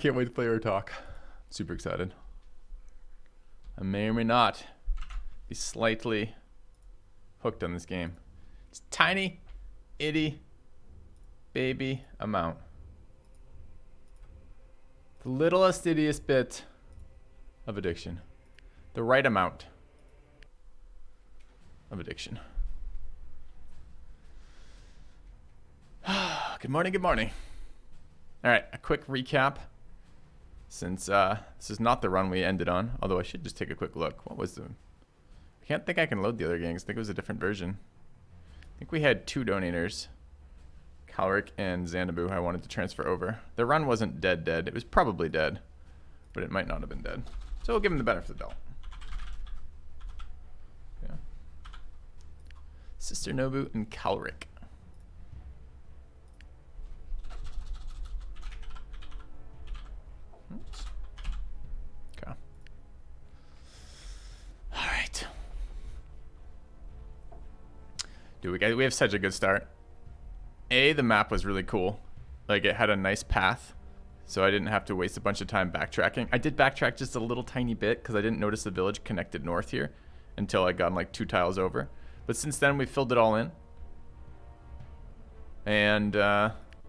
Can't wait to play Urtuk. Super excited. I may or may not be slightly hooked on this game. It's tiny, itty, baby amount. The littlest, ittiest bit of addiction. The right amount of addiction. Good morning, good morning. All right, a quick recap. Since this is not the run we ended on, although I should just take a quick look. What was the... I can't think I can load the other games. I think it was a different version. I think we had two donators. Calric and Xanadu I wanted to transfer over. The run wasn't dead. It was probably dead, but it might not have been dead. So we'll give him the benefit of the doubt. Yeah. Sister Nobu and Calric. Oops. Okay. All right. Dude, we have such a good start. The map was really cool. Like, it had a nice path, so I didn't have to waste a bunch of time backtracking. I did backtrack just a little tiny bit because I didn't notice the village connected north here until I got like 2 tiles over. But since then, we filled it all in. And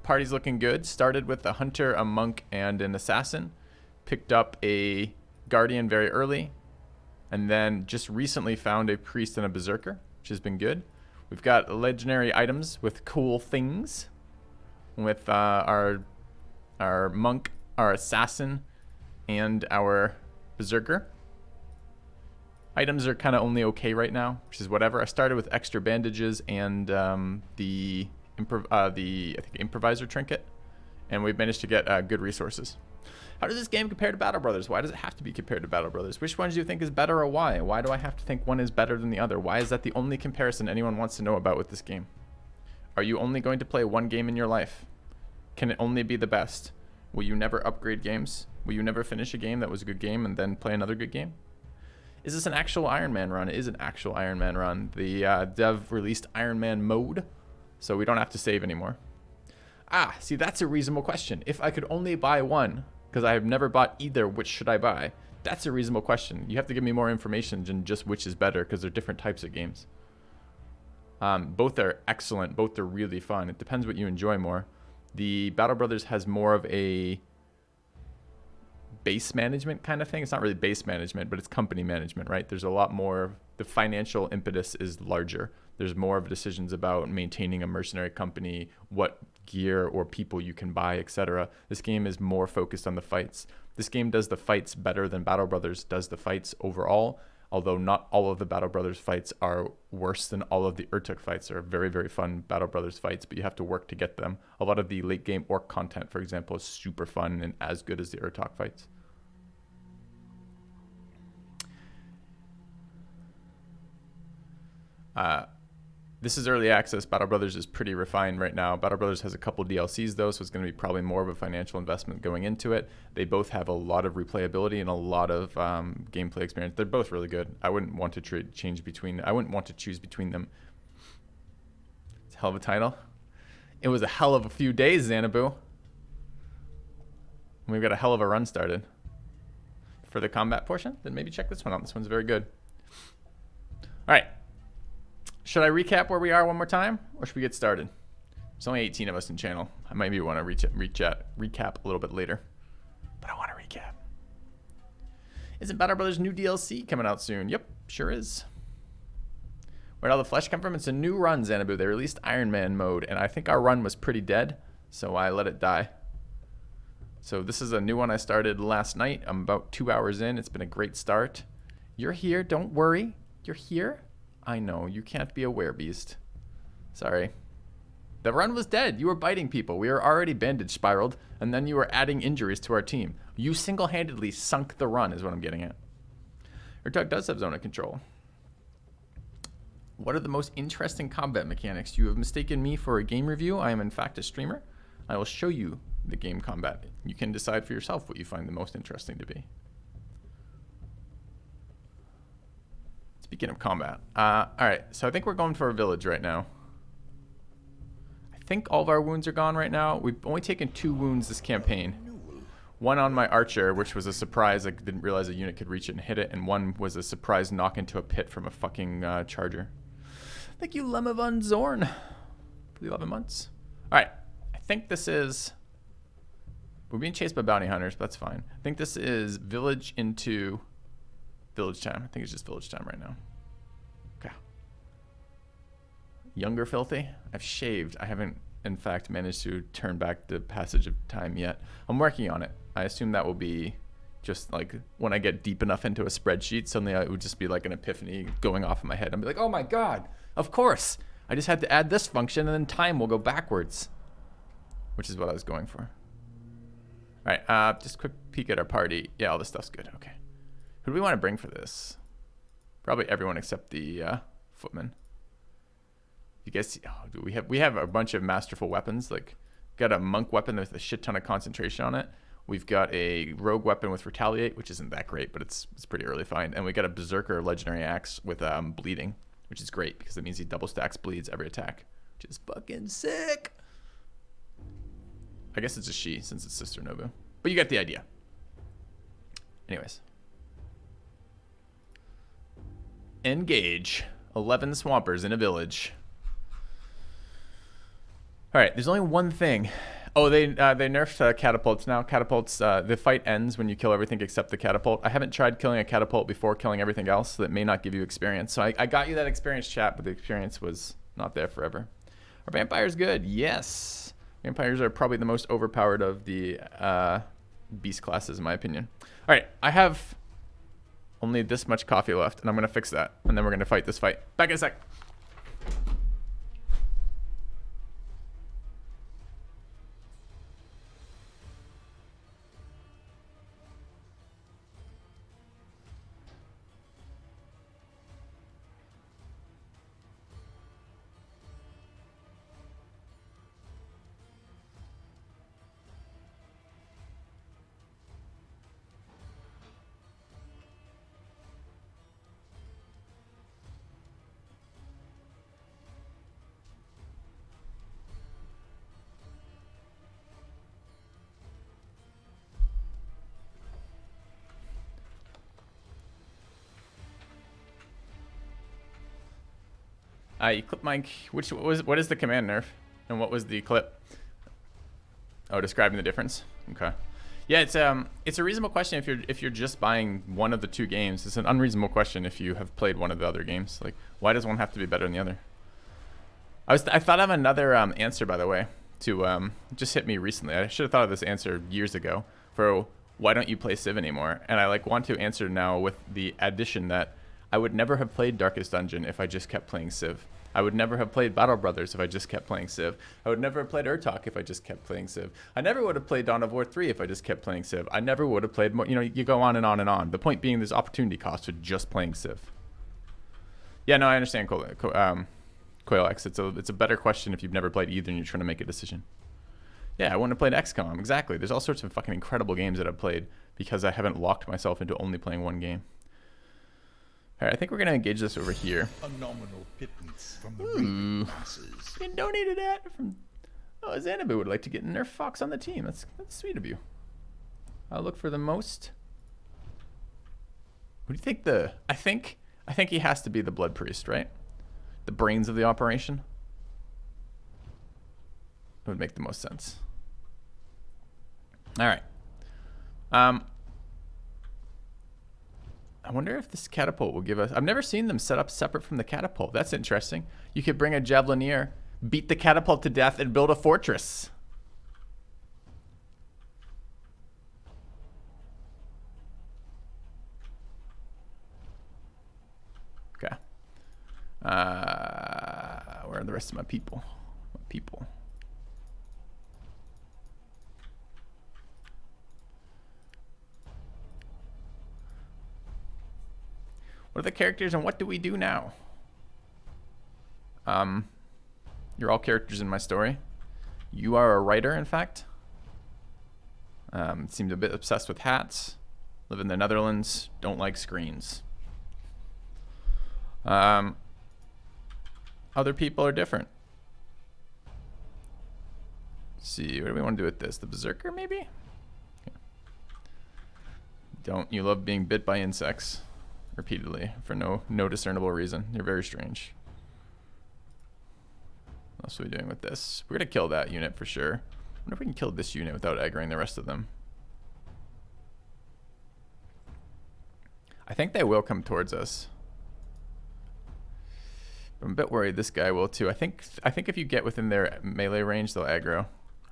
party's looking good. Started with a hunter, a monk, and an assassin. Picked up a guardian very early. And then just recently found a priest and a berserker, which has been good. We've got legendary items with cool things. With our monk, our assassin, and our berserker. Items are kind of only okay right now, which is whatever. I started with extra bandages and the improviser trinket, and we've managed to get good resources. How does this game compare to Battle Brothers? Why does it have to be compared to Battle Brothers? Which ones do you think is better or why? Why do I have to think one is better than the other? Why is that the only comparison anyone wants to know about with this game? Are you only going to play one game in your life? Can it only be the best? Will you never upgrade games? Will you never finish a game that was a good game and then play another good game? Is this an actual Iron Man run? It is an actual Iron Man run. The dev released Iron Man mode, so we don't have to save anymore. See, that's a reasonable question. If I could only buy one, because I have never bought either, which should I buy? That's a reasonable question. You have to give me more information than just which is better, because they're different types of games. Both are excellent. Both are really fun. It depends what you enjoy more. The Battle Brothers has more of a base management kind of thing. It's not really base management, but it's company management, right? There's a lot more. The financial impetus is larger. There's more of decisions about maintaining a mercenary company, what gear or people you can buy, etc. This game is more focused on the fights. This game does the fights better than Battle Brothers does the fights overall, although not all of the Battle Brothers fights are worse than all of the Urtuk fights. They're very, very fun Battle Brothers fights, but you have to work to get them. A lot of the late game orc content, for example, is super fun and as good as the Urtuk fights. This is early access. Battle Brothers is pretty refined right now. Battle Brothers has a couple DLCs though, so it's going to be probably more of a financial investment going into it. They both have a lot of replayability and a lot of gameplay experience. They're both really good. I wouldn't want to change between. I wouldn't want to choose between them. It's a hell of a title. It was a hell of a few days, Xanadu. We've got a hell of a run started. For the combat portion, then maybe check this one out. This one's very good. All right. Should I recap where we are one more time, or should we get started? There's only 18 of us in channel. I maybe want to recap a little bit later, but I want to recap. Isn't Battle Brothers new DLC coming out soon? Yep, sure is. Where'd all the flesh come from? It's a new run, Xanadu. They released Iron Man mode, and I think our run was pretty dead, so I let it die. So this is a new one I started last night. I'm about 2 hours in. It's been a great start. You're here. Don't worry. You're here. I know, you can't be a werebeast. Sorry. The run was dead. You were biting people. We were already bandage spiraled, and then you were adding injuries to our team. You single-handedly sunk the run, is what I'm getting at. Urtuk does have zone of control. What are the most interesting combat mechanics? You have mistaken me for a game review. I am in fact a streamer. I will show you the game combat. You can decide for yourself what you find the most interesting to be. Speaking of combat. All right, so I think we're going for a village right now. I think all of our wounds are gone right now. We've only taken 2 wounds this campaign. One on my archer, which was a surprise. I didn't realize a unit could reach it and hit it. And one was a surprise knock into a pit from a fucking charger. Thank you, Lemma Von Zorn, for the 11 months. All right. I think this is... We're being chased by bounty hunters, but that's fine. I think this is village into village time. I think it's just village time right now. Okay. Younger filthy. I've shaved. I haven't, in fact, managed to turn back the passage of time yet. I'm working on it. I assume that will be just like when I get deep enough into a spreadsheet, suddenly it would just be like an epiphany going off in my head. I'll be like, oh my God, of course. I just had to add this function and then time will go backwards, which is what I was going for. All right, just quick peek at our party. Yeah, all this stuff's good. Okay. Who do we want to bring for this? Probably everyone except the footman. You guys see, oh, we have a bunch of masterful weapons. Like, got a monk weapon with a shit ton of concentration on it. We've got a rogue weapon with retaliate, which isn't that great, but it's pretty early find. And we got a berserker legendary axe with bleeding, which is great because it means he double stacks bleeds every attack, which is fucking sick. I guess it's a she since it's Sister Nobu, but you get the idea. Anyways, engage 11 swampers in a village. All right, there's only one thing. Oh, they nerfed catapults now. Catapults, the fight ends when you kill everything except the catapult. I haven't tried killing a catapult before killing everything else, so that may not give you experience. So I got you that experience, chat, but the experience was not there forever. Are vampires good? Yes. Vampires are probably the most overpowered of the beast classes, in my opinion. All right, I have only this much coffee left, and I'm going to fix that, and then we're going to fight this fight. Back in a sec. You clip my what is the command nerf, and what was the clip? Oh, describing the difference. Okay. Yeah, it's a reasonable question if you're just buying one of the two games. It's an unreasonable question if you have played one of the other games. Like, why does one have to be better than the other? I thought of another answer, by the way, to just hit me recently. I should have thought of this answer years ago for why don't you play Civ anymore? And I want to answer now with the addition that I would never have played Darkest Dungeon if I just kept playing Civ. I would never have played Battle Brothers if I just kept playing Civ. I would never have played Urtuk if I just kept playing Civ. I never would have played Dawn of War 3 if I just kept playing Civ. I never would have played, you go on and on and on. The point being there's opportunity cost to just playing Civ. Yeah, no, I understand, Coilex. It's a better question if you've never played either and you're trying to make a decision. Yeah, I wouldn't have played XCOM, exactly. There's all sorts of fucking incredible games that I've played because I haven't locked myself into only playing one game. All right, I think we're gonna engage this over here. A nominal pittance from the masses. You donated that from. Oh, Xanadu would like to get Nerf Fox on the team. That's sweet of you. I'll look for the most. Who do you think the? I think he has to be the Blood Priest, right? The brains of the operation. It would make the most sense. All right. I wonder if this catapult will give us... I've never seen them set up separate from the catapult. That's interesting. You could bring a javelinier, beat the catapult to death, and build a fortress. Okay. Where are the rest of my people? What are the characters and what do we do now? You're all characters in my story. You are a writer, in fact. Seems a bit obsessed with hats. Live in the Netherlands. Don't like screens. Other people are different. Let's see, what do we want to do with this? The Berserker, maybe? Okay. Don't you love being bit by insects repeatedly for no discernible reason? You're very strange. What else are we doing with this? We're gonna kill that unit for sure. I wonder if we can kill this unit without aggroing the rest of them. I think they will come towards us. I'm a bit worried this guy will too. I think if you get within their melee range, they'll aggro.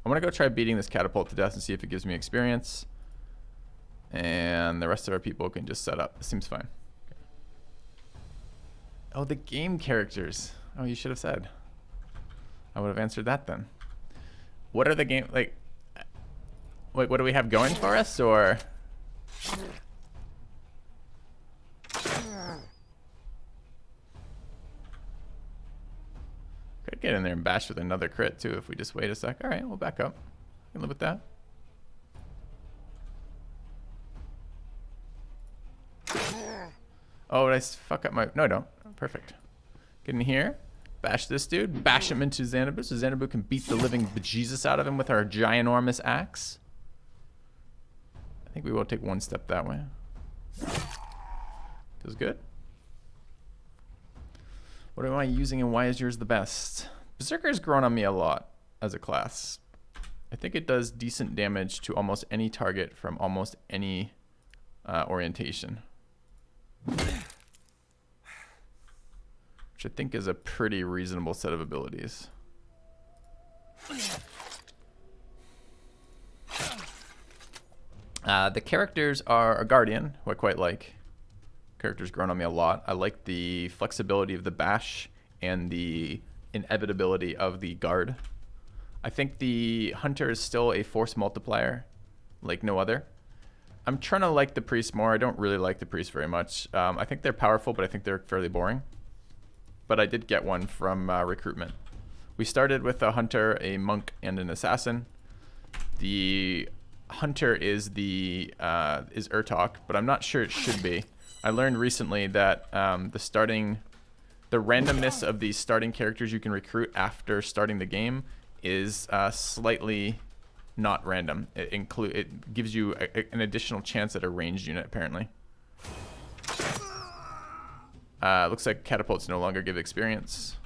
I'm gonna go try beating this catapult to death and see if it gives me experience. And the rest of our people can just set up. This seems fine. Oh, the game characters. Oh, you should have said. I would have answered that then. What are the game like? What do we have going for us, or? Could get in there and bash with another crit too if we just wait a sec. All right, we'll back up. I can live with that. Oh, did I fuck up my... No, I don't. Perfect. Get in here. Bash this dude. Bash him into Xanadu so Xanadu can beat the living bejesus out of him with our ginormous axe. I think we will take one step that way. Feels good. What am I using and why is yours the best? Berserker's grown on me a lot as a class. I think it does decent damage to almost any target from almost any orientation. Which I think is a pretty reasonable set of abilities. The characters are a guardian, who I quite like. Character's grown on me a lot. I like the flexibility of the bash and the inevitability of the guard. I think the hunter is still a force multiplier like no other. I'm trying to like the priest more. I don't really like the priest very much. I think they're powerful, but I think they're fairly boring. But I did get one from recruitment. We started with a hunter, a monk, and an assassin. The hunter is Urtuk, but I'm not sure it should be. I learned recently that the randomness of the starting characters you can recruit after starting the game is slightly not random. It gives you an additional chance at a ranged unit, apparently. Looks like catapults no longer give experience.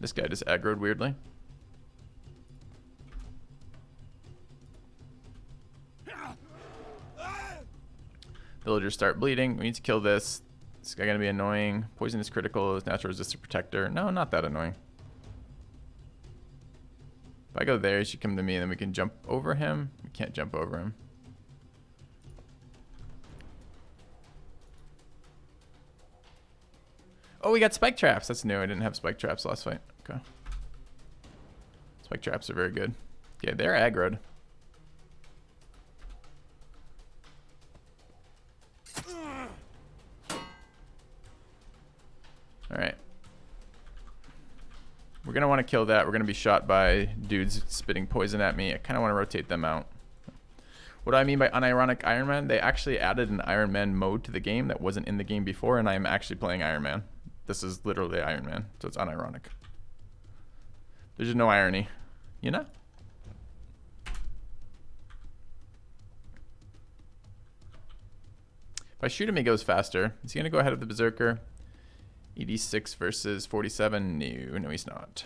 This guy just aggroed weirdly. Villagers start bleeding. We need to kill this. This guy gonna be annoying. Poison is critical. Is natural resistant protector. No, not that annoying. If I go there, he should come to me, and then we can jump over him. We can't jump over him. Oh, we got spike traps. That's new. I didn't have spike traps last fight. Okay. Spike traps are very good. Okay, they're aggroed. Alright. We're going to want to kill that. We're going to be shot by dudes spitting poison at me. I kind of want to rotate them out. What do I mean by unironic Iron Man? They actually added an Iron Man mode to the game that wasn't in the game before, and I am actually playing Iron Man. This is literally Iron Man, so it's unironic. There's just no irony, you know? If I shoot him, he goes faster. Is he going to go ahead of the Berserker? 86 versus 47? No, he's not.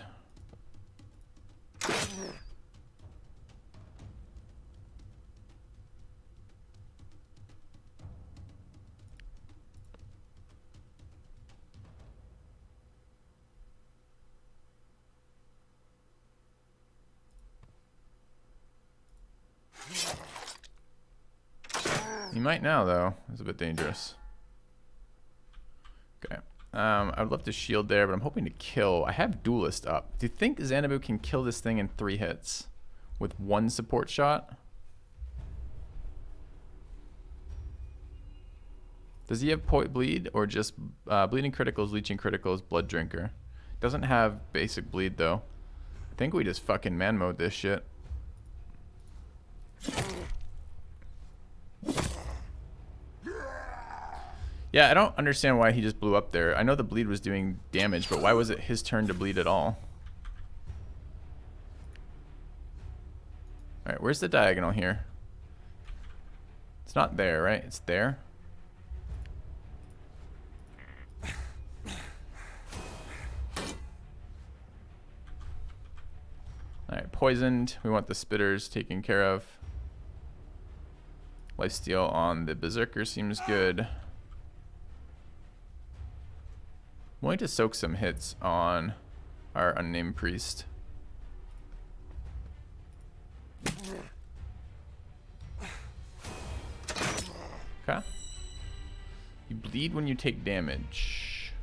He might now, though. It's a bit dangerous. Okay. I would love to shield there, but I'm hoping to kill. I have Duelist up. Do you think Xanadu can kill this thing in 3 hits with 1 support shot? Does he have bleed or just bleeding criticals, leeching criticals, blood drinker? Doesn't have basic bleed though. I think we just fucking man mode this shit. Yeah, I don't understand why he just blew up there. I know the bleed was doing damage, but why was it his turn to bleed at all? Alright, where's the diagonal here? It's not there, right? It's there. Alright, poisoned. We want the spitters taken care of. Lifesteal on the berserker seems good. I'm willing to soak some hits on our unnamed priest. Okay. You bleed when you take damage.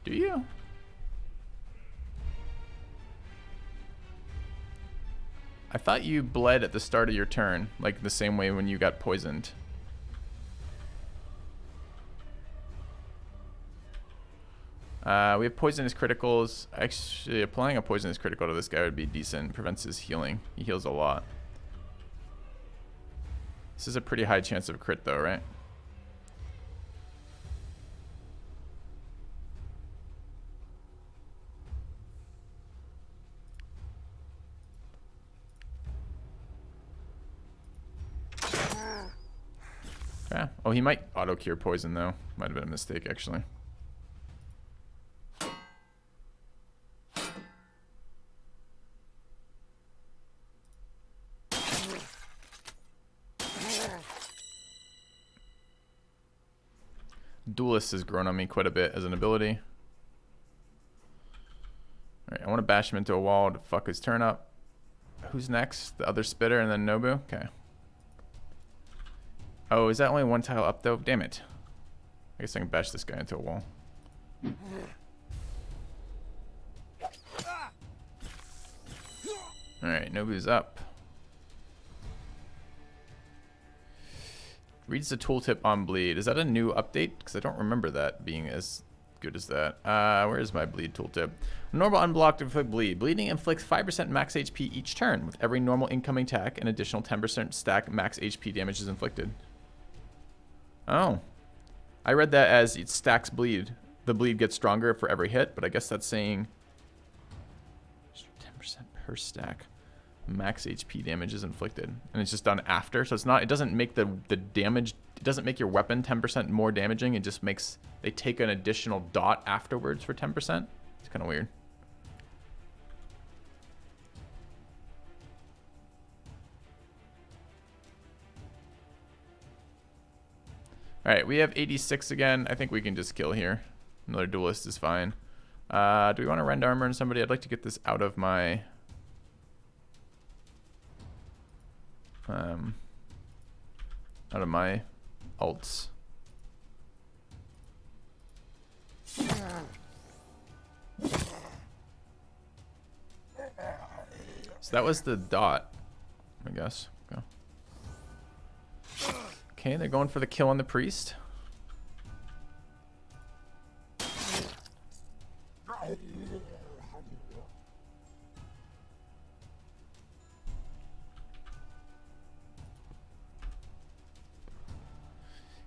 Do you? I thought you bled at the start of your turn, like the same way when you got poisoned. We have poisonous criticals. Actually, applying a poisonous critical to this guy would be decent. Prevents his healing. He heals a lot. This is a pretty high chance of crit though, right? Okay. Oh, he might auto-cure poison though. Might have been a mistake actually. Duelist has grown on me quite a bit as an ability. Alright, I want to bash him into a wall to fuck his turn up. Who's next? The other spitter and then Nobu? Okay. Oh, is that only one tile up though? Damn it. I guess I can bash this guy into a wall. Alright, Nobu's up. Reads the tooltip on bleed. Is that a new update? Because I don't remember that being as good as that. Where is my bleed tooltip? Normal unblocked inflict bleed. Bleeding inflicts 5% max HP each turn. With every normal incoming attack, an additional 10% stack max HP damage is inflicted. Oh. I read that as it stacks bleed. The bleed gets stronger for every hit, but I guess that's saying 10% per stack. Max HP damage is inflicted, and it's just done after, so it's not, it doesn't make the damage, it doesn't make your weapon 10% more damaging, it just makes, they take an additional dot afterwards for 10%. It's kind of weird. Alright, we have 86 again. I think we can just kill here. Another duelist is fine. Do we want to rend armor on somebody? I'd like to get this out of my alts. So that was the dot, I guess. Go. Okay, they're going for the kill on the priest.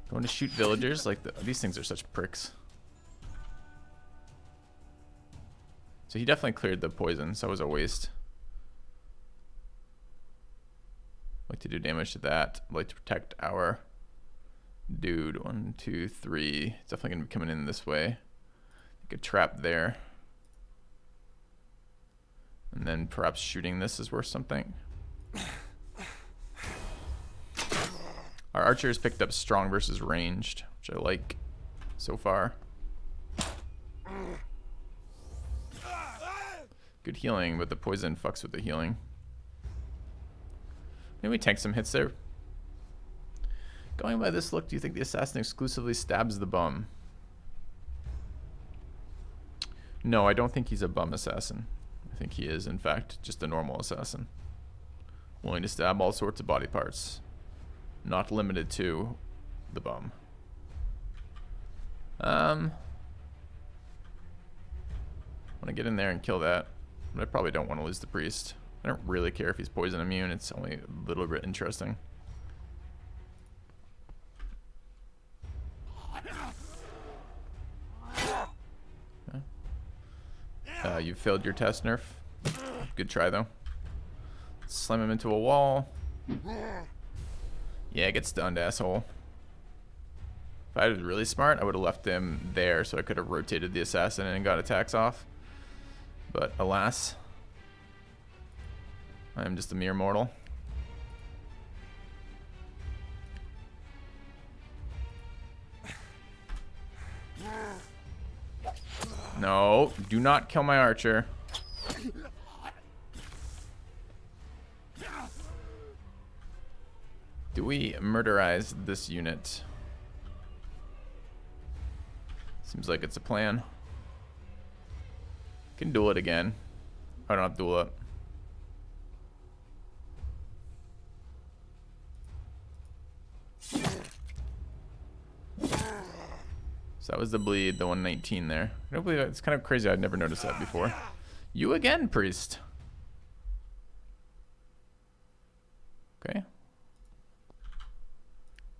Going to shoot villagers, like these things are such pricks. So he definitely cleared the poison, so it was a waste. Like to do damage to that. Like to protect our dude. 1, 2, 3. It's definitely gonna be coming in this way. Like a trap there. And then perhaps shooting this is worth something. Our archer has picked up strong versus ranged, which I like so far. Good healing, but the poison fucks with the healing. Maybe we tank some hits there. Going by this look, do you think the assassin exclusively stabs the bum? No, I don't think he's a bum assassin. I think he is, in fact, just a normal assassin. Willing to stab all sorts of body parts. Not limited to the bum. Want to get in there and kill that. But I probably don't want to lose the priest. I don't really care if he's poison immune. It's only a little bit interesting. Okay. You failed your test, Nerf. Good try, though. Slam him into a wall. Yeah, get stunned, asshole. If I was really smart, I would have left him there so I could have rotated the assassin and got attacks off. But alas, I am just a mere mortal. No, do not kill my archer. Do we murderize this unit? Seems like it's a plan. Can duel it again. I don't have to duel it. So that was the bleed, the 119 there. I don't believe it's kind of crazy. I'd never noticed that before. You again, priest. Okay.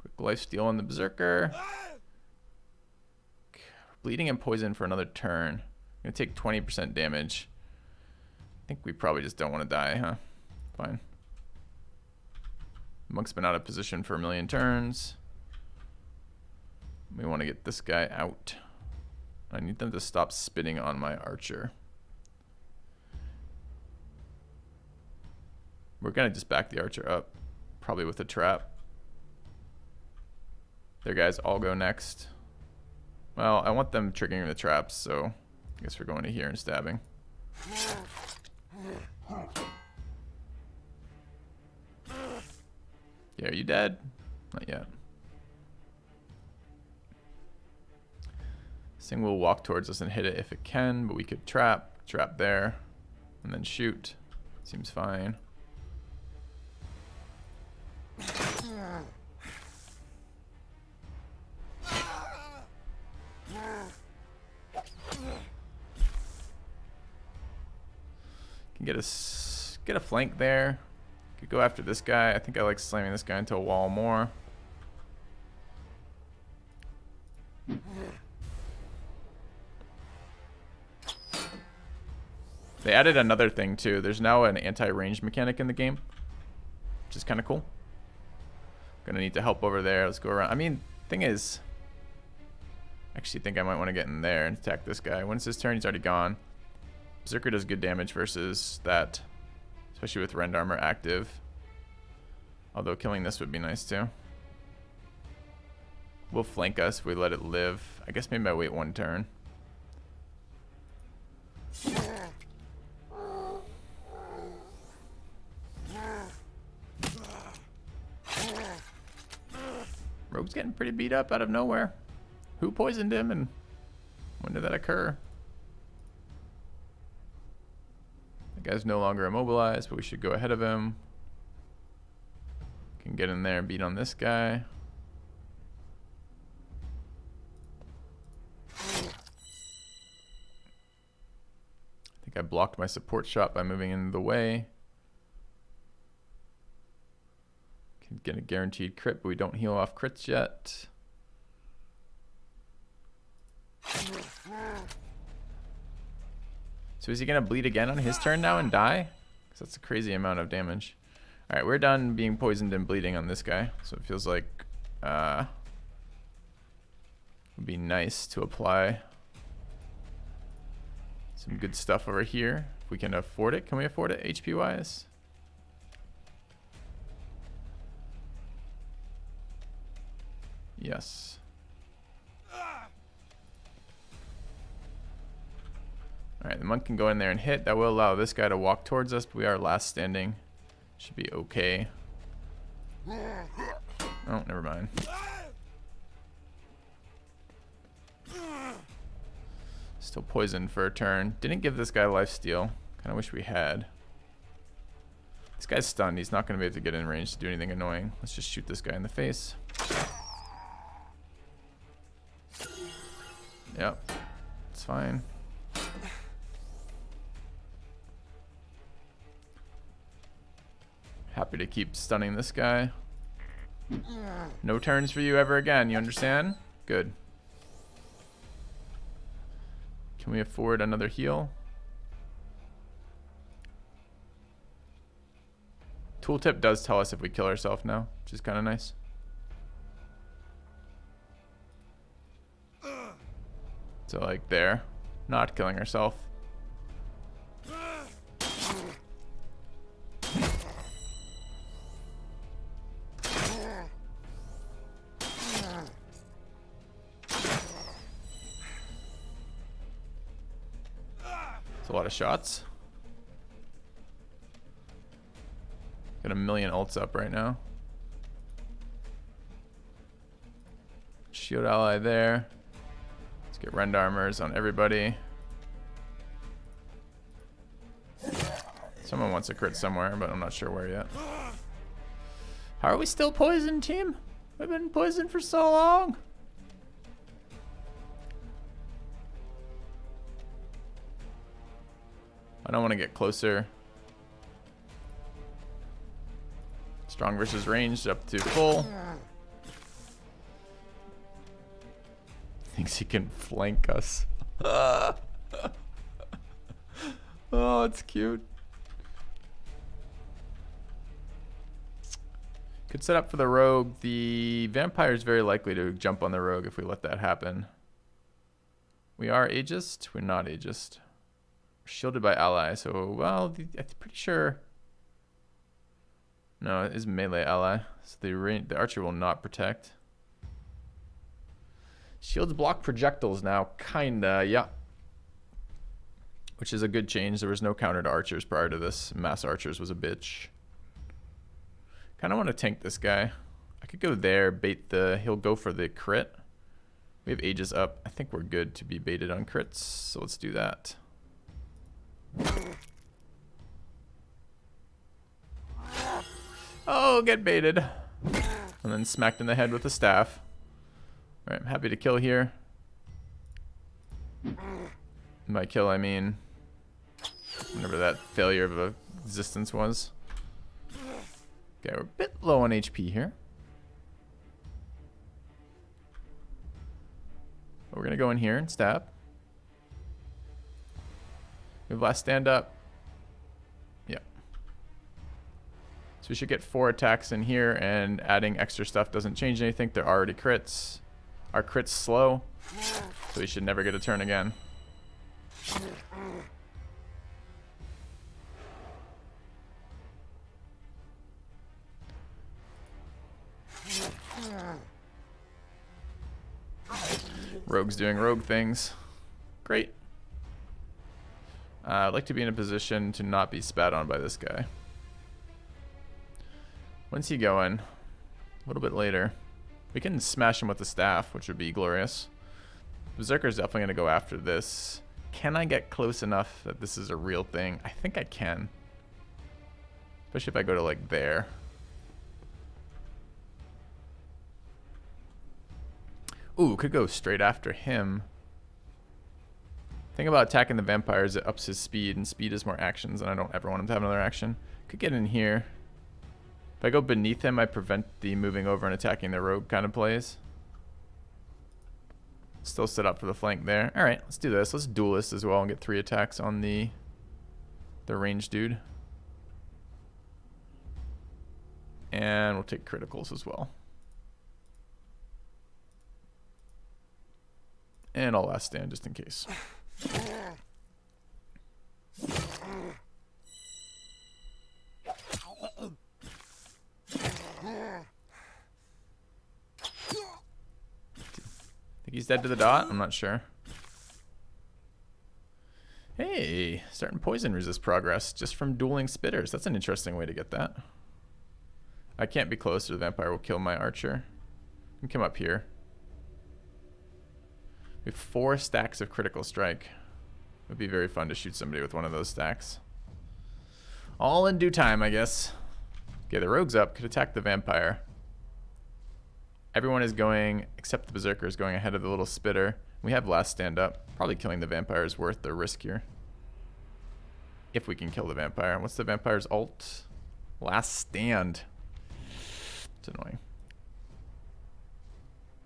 Quick lifesteal on the berserker. Bleeding and poison for another turn. I'm gonna take 20% damage. I think we probably just don't want to die, huh? Fine. Monk's been out of position for a million turns. We want to get this guy out. I need them to stop spitting on my archer. We're gonna just back the archer up, probably with a trap. Their guys all go next. Well, I want them triggering the traps, so I guess we're going to here and stabbing. Yeah, are you dead? Not yet. This thing will walk towards us and hit it if it can, but we could trap there, and then shoot. Seems fine. Can get a flank there. Could go after this guy. I think I like slamming this guy into a wall more. They added another thing too. There's now an anti-range mechanic in the game, which is kind of cool. Gonna need to help over there. Let's go around. I mean, thing is, I actually think I might want to get in there and attack this guy. When it's his turn, he's already gone. Berserker does good damage versus that, especially with Rend Armor active. Although killing this would be nice too. Will flank us if we let it live. I guess maybe I wait one turn. Rogue's getting pretty beat up out of nowhere. Who poisoned him and when did that occur? The guy's no longer immobilized, but we should go ahead of him. Can get in there and beat on this guy. I think I blocked my support shot by moving in the way. Can get a guaranteed crit, but we don't heal off crits yet. So is he gonna bleed again on his turn now and die? Because that's a crazy amount of damage. All right, we're done being poisoned and bleeding on this guy. So it feels like it would be nice to apply some good stuff over here. If we can afford it. Can we afford it HP wise? Yes. Alright, the monk can go in there and hit. That will allow this guy to walk towards us, but we are last standing. Should be okay. Oh, never mind. Still poisoned for a turn. Didn't give this guy lifesteal. Kind of wish we had. This guy's stunned. He's not going to be able to get in range to do anything annoying. Let's just shoot this guy in the face. Yep. It's fine. Happy to keep stunning this guy. No turns for you ever again, you understand? Good. Can we afford another heal? Tooltip does tell us if we kill ourselves now, which is kind of nice. So like there, not killing ourselves. It's a lot of shots. Got a million ults up right now. Shield ally there. Let's get rend armors on everybody. Someone wants a crit somewhere, but I'm not sure where yet. How are we still poisoned, team? We've been poisoned for so long. I don't want to get closer. Strong versus ranged up to full. Thinks he can flank us. Oh, it's cute. Could set up for the rogue. The vampire is very likely to jump on the rogue if we let that happen. We are ageist. We're not ageist. We're shielded by ally. So, well, I'm pretty sure. No, it is melee ally. So the archer will not protect. Shields block projectiles now. Kinda, yeah. Which is a good change. There was no counter to archers prior to this. Mass archers was a bitch. Kind of want to tank this guy. I could go there, bait the... He'll go for the crit. We have ages up. I think we're good to be baited on crits. So let's do that. Oh, get baited. And then smacked in the head with the staff. Alright, I'm happy to kill here. By kill, I mean... whatever that failure of a existence was. Okay, we're a bit low on HP here. But we're going to go in here and stab. We have last stand up. Yep. So we should get 4 attacks in here, and adding extra stuff doesn't change anything. They're already crits. Our crit's slow, so we should never get a turn again. Rogue's doing rogue things. Great. I'd like to be in a position to not be spat on by this guy. When's he going? A little bit later. We can smash him with the staff, which would be glorious. Berserker's definitely going to go after this. Can I get close enough that this is a real thing? I think I can. Especially if I go to like there. Ooh, could go straight after him. Thing about attacking the vampire is it ups his speed, and speed is more actions, and I don't ever want him to have another action. Could get in here. If I go beneath him, I prevent the moving over and attacking the rogue kind of plays. Still set up for the flank there. Alright, let's do this. Let's duelist as well and get 3 attacks on the ranged dude. And we'll take criticals as well. And I'll last stand just in case. Think he's dead to the dot? I'm not sure. Hey, starting poison resist progress just from dueling spitters. That's an interesting way to get that. I can't be close, or the vampire will kill my archer. You can come up here. We have 4 stacks of critical strike. It would be very fun to shoot somebody with one of those stacks. All in due time, I guess. Okay, the rogue's up. Could attack the vampire. Everyone is going, except the berserker is going ahead of the little spitter. We have last stand up. Probably killing the vampire is worth the risk here. If we can kill the vampire. What's the vampire's ult? Last stand. It's annoying.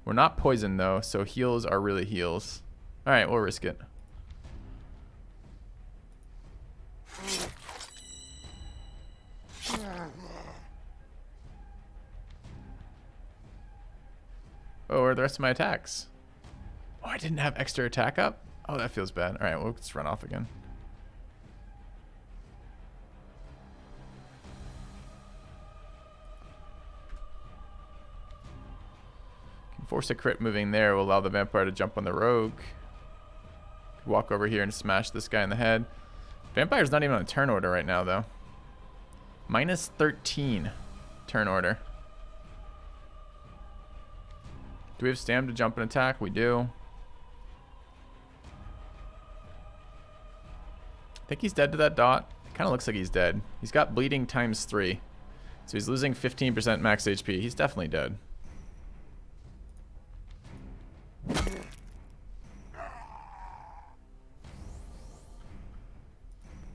We're not poisoned though, so heals are really heals. Alright, we'll risk it. Oh, where are the rest of my attacks? Oh, I didn't have extra attack up? Oh, that feels bad. All right, well, let's run off again. Can force a crit moving there will allow the vampire to jump on the rogue. Walk over here and smash this guy in the head. Vampire's not even on a turn order right now, though. Minus 13 turn order. Do we have stam to jump and attack? We do. I think he's dead to that dot. It kind of looks like he's dead. He's got bleeding times 3. So he's losing 15% max HP. He's definitely dead.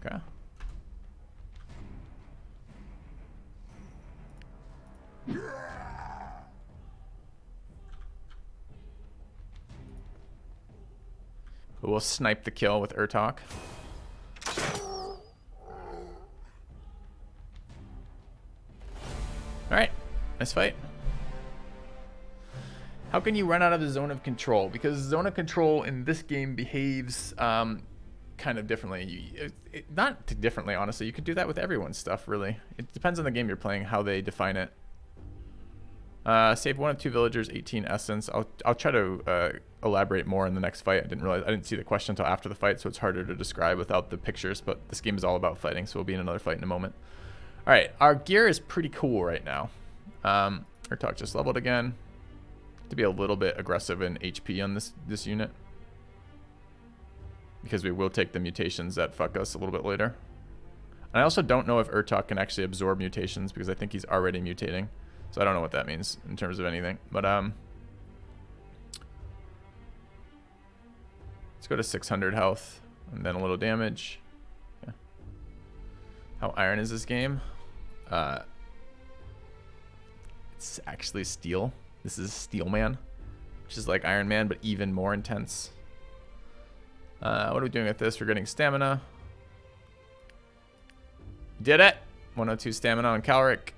Okay. We'll snipe the kill with Urtuk. Alright, nice fight. How can you run out of the zone of control? Because zone of control in this game behaves kind of differently. Not differently, honestly. You could do that with everyone's stuff, really. It depends on the game you're playing, how they define it. Save 1 of 2 villagers, 18 essence. I'll try to elaborate more in the next fight. I didn't see the question until after the fight, so it's harder to describe without the pictures. But this game is all about fighting, so we'll be in another fight in a moment. All right, our gear is pretty cool right now. Urtuk just leveled again. To be a little bit aggressive in HP on this unit, because we will take the mutations that fuck us a little bit later. And I also don't know if Urtuk can actually absorb mutations, because I think he's already mutating. So I don't know what that means in terms of anything. But let's go to 600 health and then a little damage. Yeah. How iron is this game? It's actually steel. This is Steel Man, which is like Iron Man, but even more intense. What are we doing with this? We're getting stamina. Did it! 102 stamina on Calric.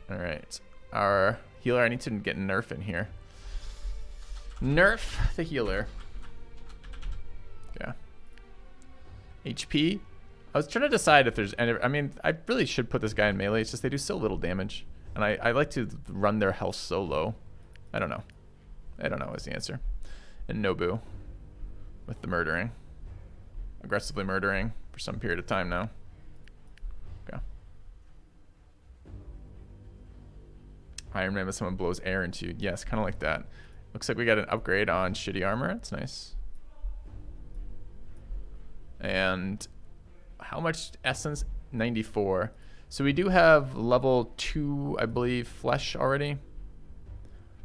Alright. Our healer, I need to get Nerf in here. Nerf the healer. Yeah. HP. I was trying to decide if there's any... I mean, I really should put this guy in melee. It's just they do so little damage. And I like to run their health so low. I don't know. I don't know is the answer. And Nobu with the murdering. Aggressively murdering for some period of time now. Okay. Iron Man, but someone blows air into you. Yes, kind of like that. Looks like we got an upgrade on shitty armor. That's nice. And how much essence? 94. So we do have level 2, I believe, flesh already.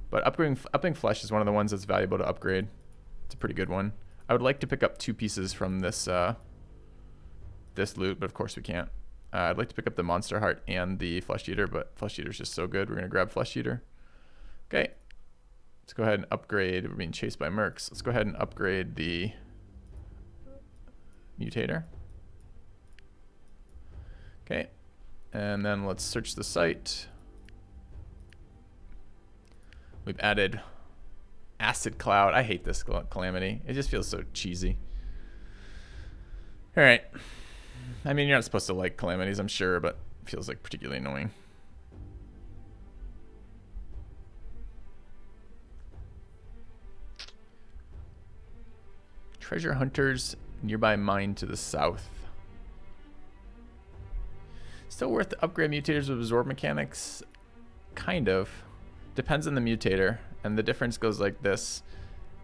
But upping flesh is one of the ones that's valuable to upgrade. It's a pretty good one. I would like to pick up 2 pieces from this this loot, but of course we can't. I'd like to pick up the monster heart and the flesh eater, but flesh eater is just so good. We're gonna grab flesh eater. Okay, let's go ahead and upgrade. We're being chased by mercs. Let's go ahead and upgrade the mutator. Okay, and then let's search the site. We've added acid cloud. I hate this calamity. It just feels so cheesy. All right. I mean, you're not supposed to like calamities, I'm sure, but it feels like particularly annoying. Treasure hunters, nearby mine to the south. Still worth to upgrade mutators with absorb mechanics? Kind of. Depends on the mutator, and the difference goes like this.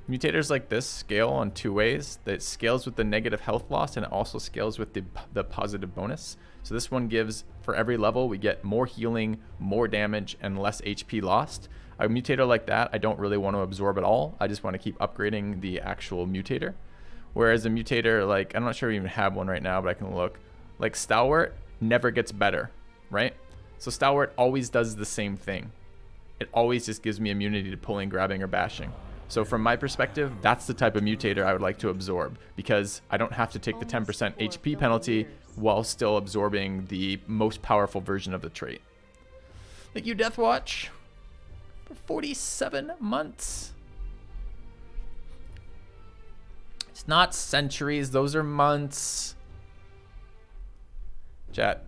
Mutators like this scale on 2 ways. That scales with the negative health loss, and it also scales with the positive bonus. So this one gives, for every level, we get more healing, more damage, and less HP lost. A mutator like that, I don't really want to absorb at all. I just want to keep upgrading the actual mutator. Whereas a mutator, like, I'm not sure we even have one right now, but I can look. Like Stalwart never gets better, right? So Stalwart always does the same thing. It always just gives me immunity to pulling, grabbing, or bashing. So from my perspective, that's the type of mutator I would like to absorb, because I don't have to take the 10% HP penalty while still absorbing the most powerful version of the trait. Thank you, Deathwatch, for 47 months. It's not centuries. Those are months. Chat.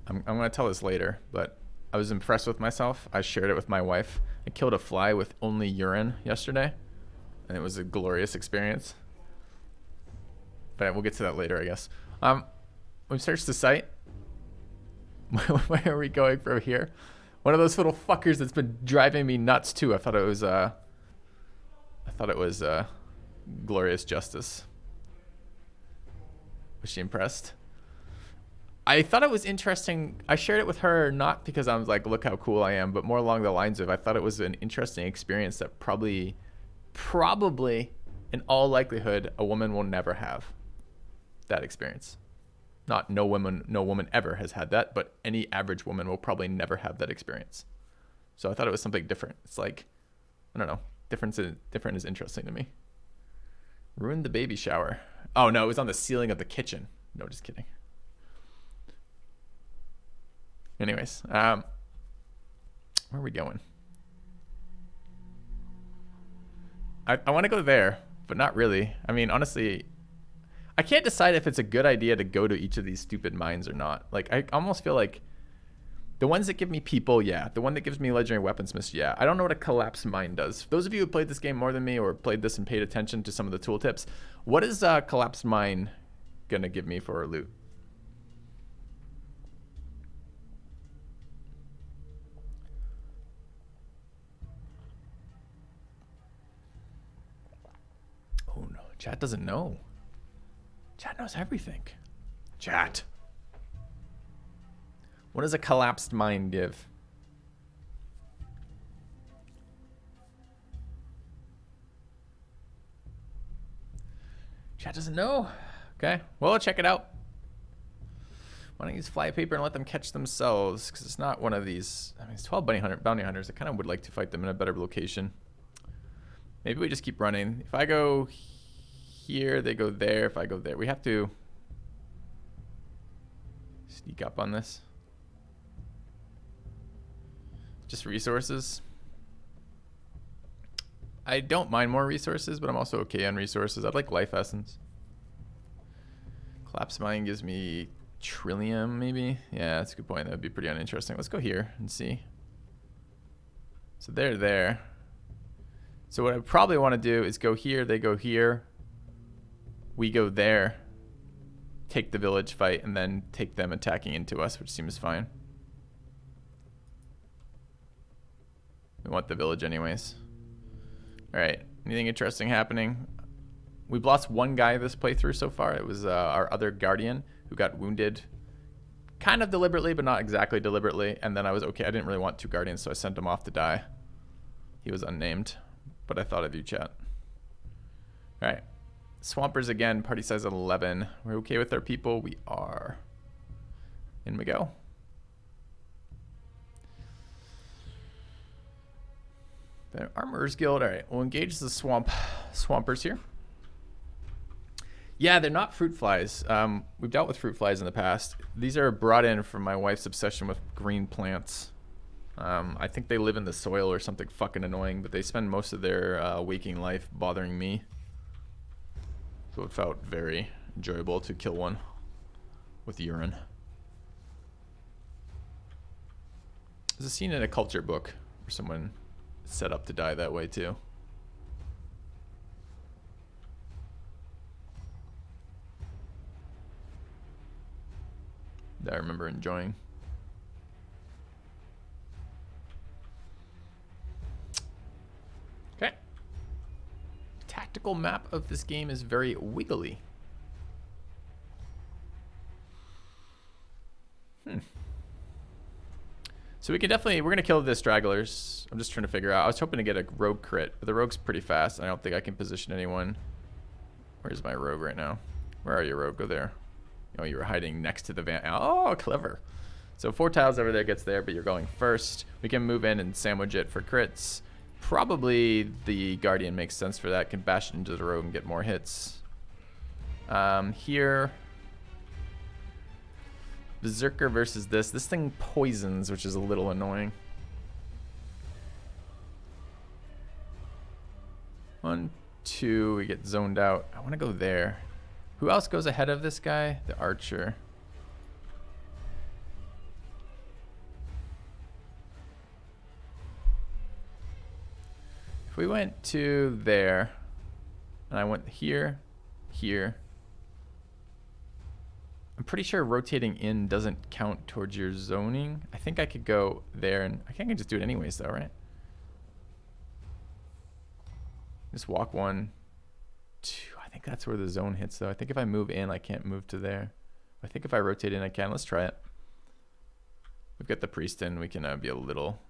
I'm going to tell this later, but I was impressed with myself. I shared it with my wife. I killed a fly with only urine yesterday, and it was a glorious experience. But we'll get to that later, I guess. We searched the site. Where are we going from here? One of those little fuckers that's been driving me nuts too. I thought it was Glorious Justice. Was she impressed? I thought it was interesting. I shared it with her not because I was like, look how cool I am, but more along the lines of I thought it was an interesting experience that probably in all likelihood a woman will never have that experience. Not no woman ever has had that, but any average woman will probably never have that experience. So I thought it was something different. It's like, I don't know, different is interesting to me. Ruined the baby shower. Oh no, it was on the ceiling of the kitchen. No, just kidding. Anyways, where are we going? I want to go there, but not really. I mean, honestly, I can't decide if it's a good idea to go to each of these stupid mines or not. Like, I almost feel like the ones that give me people, yeah. The one that gives me legendary weaponsmiths, yeah. I don't know what a collapsed mine does. Those of you who played this game more than me or played this and paid attention to some of the tooltips, what is a collapsed mine going to give me for loot? Oh no, chat doesn't know. Chat knows everything. Chat. What does a collapsed mine give? Chat doesn't know. Okay, well, check it out. Why don't you use fly paper and let them catch themselves? Because it's not one of these. I mean, it's 12 bounty hunters. I kind of would like to fight them in a better location. Maybe we just keep running. If I go here, they go there. If I go there, we have to sneak up on this. Just resources. I don't mind more resources, but I'm also okay on resources. I'd like life essence. Collapse mine gives me trillium, maybe. Yeah, that's a good point. That would be pretty uninteresting. Let's go here and see. So they're there. So what I probably want to do is go here, they go here, we go there, take the village fight, and then take them attacking into us, which seems fine. We want the village anyways. Alright, anything interesting happening? We've lost one guy this playthrough so far. It was our other guardian who got wounded kind of deliberately, but not exactly deliberately. And then I was okay. I didn't really want two guardians, so I sent him off to die. He was unnamed. But I thought of you, chat. All right. Swampers again, party size 11. We're okay with our people? We are. In we go. The Armorer's Guild. All right, we'll engage the swampers here. Yeah, they're not fruit flies. We've dealt with fruit flies in the past. These are brought in from my wife's obsession with green plants. I think they live in the soil or something fucking annoying, but they spend most of their waking life bothering me. So it felt very enjoyable to kill one with urine. There's a scene in a culture book where someone set up to die that way too. That I remember enjoying. Okay. Tactical map of this game is very wiggly. So we can definitely, we're going to kill the stragglers. I'm just trying to figure out. I was hoping to get a rogue crit, but the rogue's pretty fast. I don't think I can position anyone. Where's my rogue right now? Where are you, rogue? Go there. Oh, you were hiding next to the van. Oh, clever. So 4 tiles over there gets there, but you're going first. We can move in and sandwich it for crits. Probably the Guardian makes sense for that. Can bash it into the rogue and get more hits. Here... Berserker versus this. This thing poisons, which is a little annoying. 1, 2, we get zoned out. I want to go there. Who else goes ahead of this guy? The archer. If we went to there, and I went here, here. I'm pretty sure rotating in doesn't count towards your zoning. I think I could go there, and I think I can just do it anyways though, right? Just walk 1, 2. I think that's where the zone hits though. I think if I move in, I can't move to there. I think if I rotate in, I can. Let's try it. We've got the priest in. We can be a little...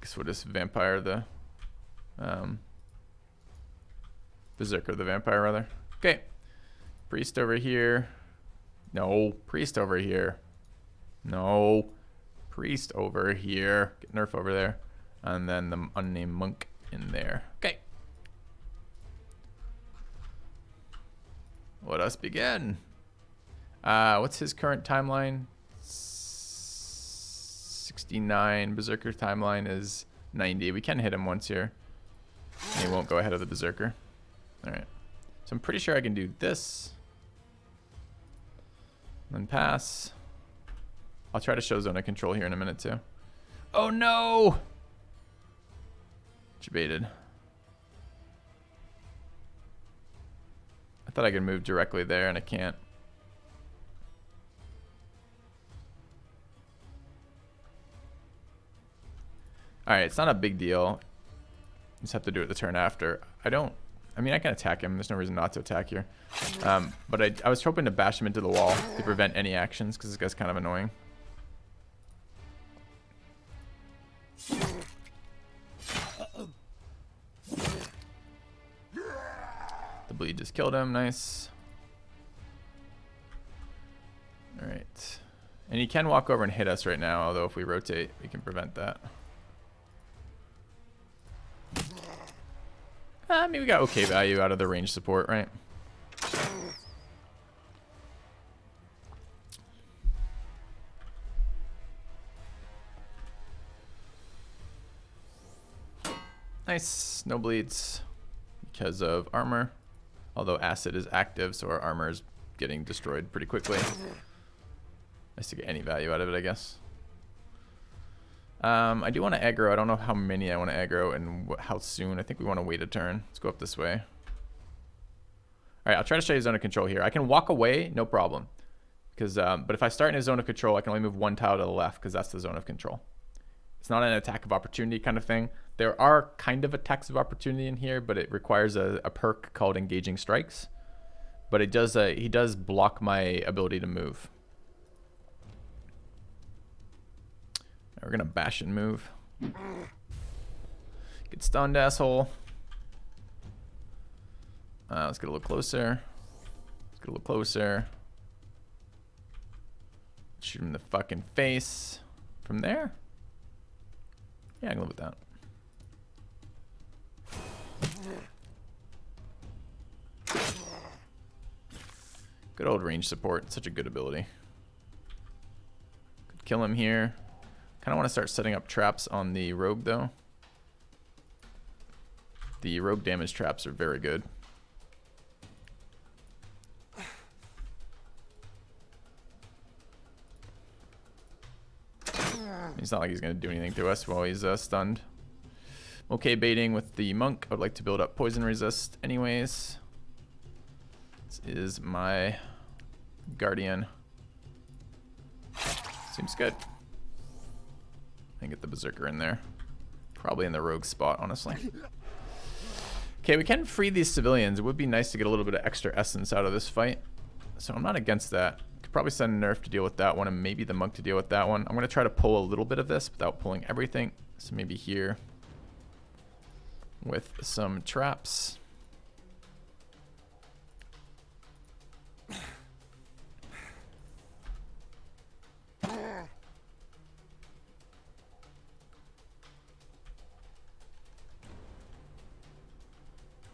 Guess we'll just vampire the... Berserker the vampire, rather. Okay. Priest over here. No. Priest over here. No. Priest over here. Get nerf over there. And then the unnamed monk in there. Okay. Let us begin. What's his current timeline? 69. Berserker timeline is 90. We can hit him once here. And he won't go ahead of the Berserker. Alright. So I'm pretty sure I can do this. And then pass. I'll try to show zone of control here in a minute too. Oh no! Baited. I thought I could move directly there and I can't. Alright, it's not a big deal. Just have to do it the turn after. I mean, I can attack him. There's no reason not to attack here. But I was hoping to bash him into the wall to prevent any actions because this guy's kind of annoying. The bleed just killed him. Nice. Alright. And he can walk over and hit us right now, although if we rotate, we can prevent that. I mean, we got okay value out of the range support, right? Nice. No bleeds because of armor. Although acid is active, so our armor is getting destroyed pretty quickly. Nice to get any value out of it, I guess. I do want to aggro. I don't know how many I want to aggro and how soon. I think we want to wait a turn. Let's go up this way. Alright, I'll try to show you zone of control here. I can walk away, no problem. But if I start in a zone of control, I can only move 1 tile to the left because that's the zone of control. It's not an attack of opportunity kind of thing. There are kind of attacks of opportunity in here, but it requires a perk called engaging strikes. But it does he does block my ability to move. We're gonna bash and move. Get stunned, asshole. Let's get a little closer. Let's get a little closer. Shoot him in the fucking face. From there? Yeah, I can live with that. Good old range support. Such a good ability. Could kill him here. Kind of want to start setting up traps on the rogue though. The rogue damage traps are very good. It's not like he's going to do anything to us while he's stunned. Okay, baiting with the monk. I would like to build up poison resist anyways. This is my guardian. Seems good. And get the berserker in there. Probably in the rogue spot, honestly. Okay, we can free these civilians. It would be nice to get a little bit of extra essence out of this fight. So I'm not against that. Could probably send Nerf to deal with that one and maybe the monk to deal with that one. I'm going to try to pull a little bit of this without pulling everything. So maybe here with some traps.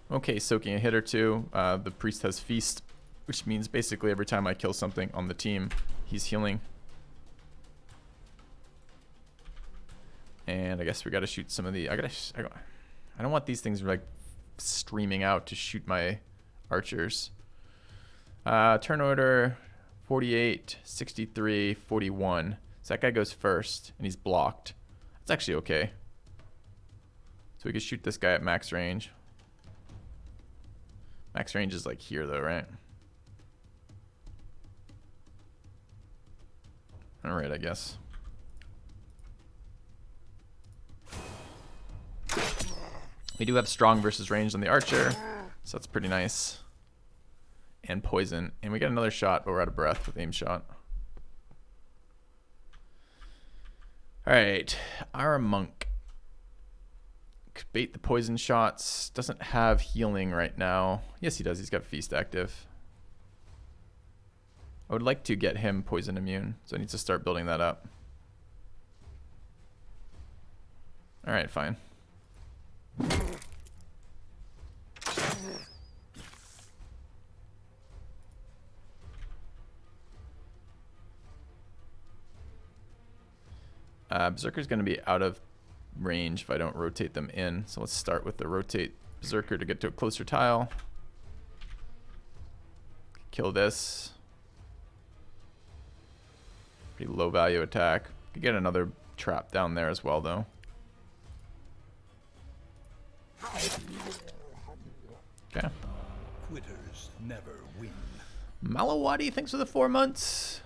Okay, soaking a hit or two. The priest has feast, which means basically every time I kill something on the team, he's healing. And I guess we got to shoot some of the... I don't want these things like streaming out to shoot my archers. Turn order 48, 63, 41. So that guy goes first, and he's blocked. That's actually okay. So we can shoot this guy at max range. Max range is like here though, right? Alright, I guess. We do have strong versus range on the archer, so that's pretty nice. And poison. And we got another shot, but we're out of breath with aim shot. Alright, our monk. Could bait the poison shots. Doesn't have healing right now. Yes, he does. He's got feast active. I would like to get him poison immune, so I need to start building that up. Alright, fine. Berserker's going to be out of range if I don't rotate them in. So let's start with the rotate Berserker to get to a closer tile. Kill this. Pretty low value attack. Could get another trap down there as well though. Okay. Quitters never win. Malawadi, thanks for the 4 months.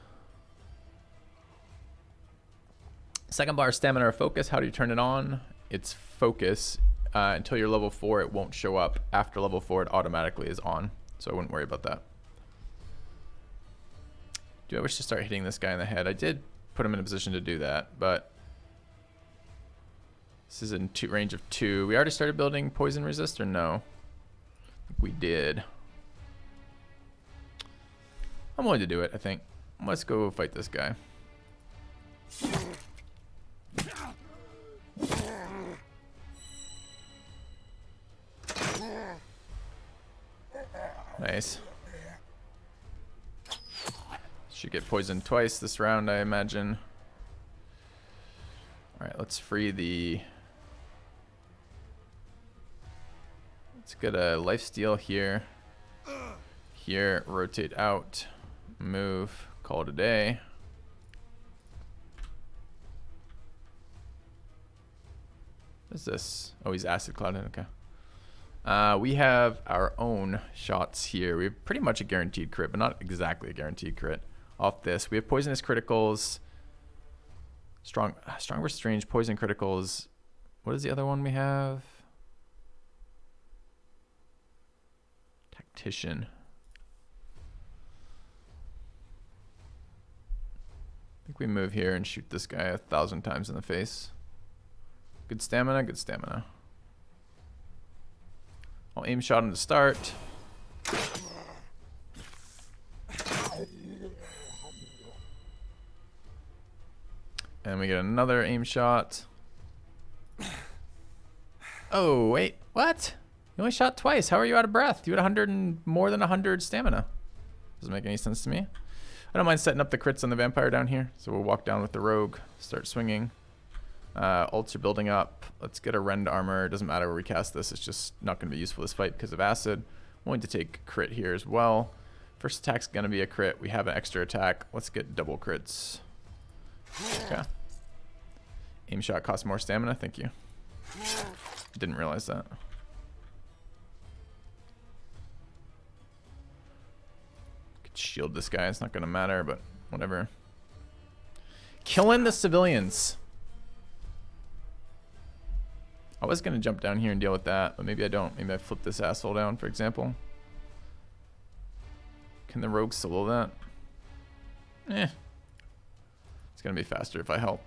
Second bar, stamina or focus. How do you turn it on? It's focus. Until you're level 4, it won't show up. After level 4, it automatically is on. So I wouldn't worry about that. Do I wish to start hitting this guy in the head? I did put him in a position to do that, but this is in range of 2. We already started building poison resist, or no? I think we did. I'm willing to do it, I think. Let's go fight this guy. Nice. Should get poisoned twice this round, I imagine. Alright, let's free the... Let's get a lifesteal here. Here, rotate out. Move. Call it a day. What is this? Oh, he's acid clouded. Okay. We have our own shots here. We have pretty much a guaranteed crit, but not exactly a guaranteed crit off this. We have poisonous criticals. Strong versus range, poison criticals. What is the other one we have? Tactician. I think we move here and shoot this guy 1,000 times in the face. Good stamina, good stamina. I'll aim shot him to start. And we get another aim shot. Oh, wait, what? You only shot twice. How are you out of breath? You had 100 and more than 100 stamina. Doesn't make any sense to me. I don't mind setting up the crits on the vampire down here. So we'll walk down with the rogue, start swinging. Ults are building up. Let's get a rend armor. It doesn't matter where we cast this. It's just not going to be useful this fight because of acid. I'm going to take crit here as well. First attack's going to be a crit. We have an extra attack. Let's get double crits. Okay. Aim shot costs more stamina. Thank you. Didn't realize that. Could shield this guy. It's not going to matter, but whatever. Killing the civilians. I was going to jump down here and deal with that, but maybe I don't. Maybe I flip this asshole down, for example. Can the rogue solo that? Eh. It's going to be faster if I help.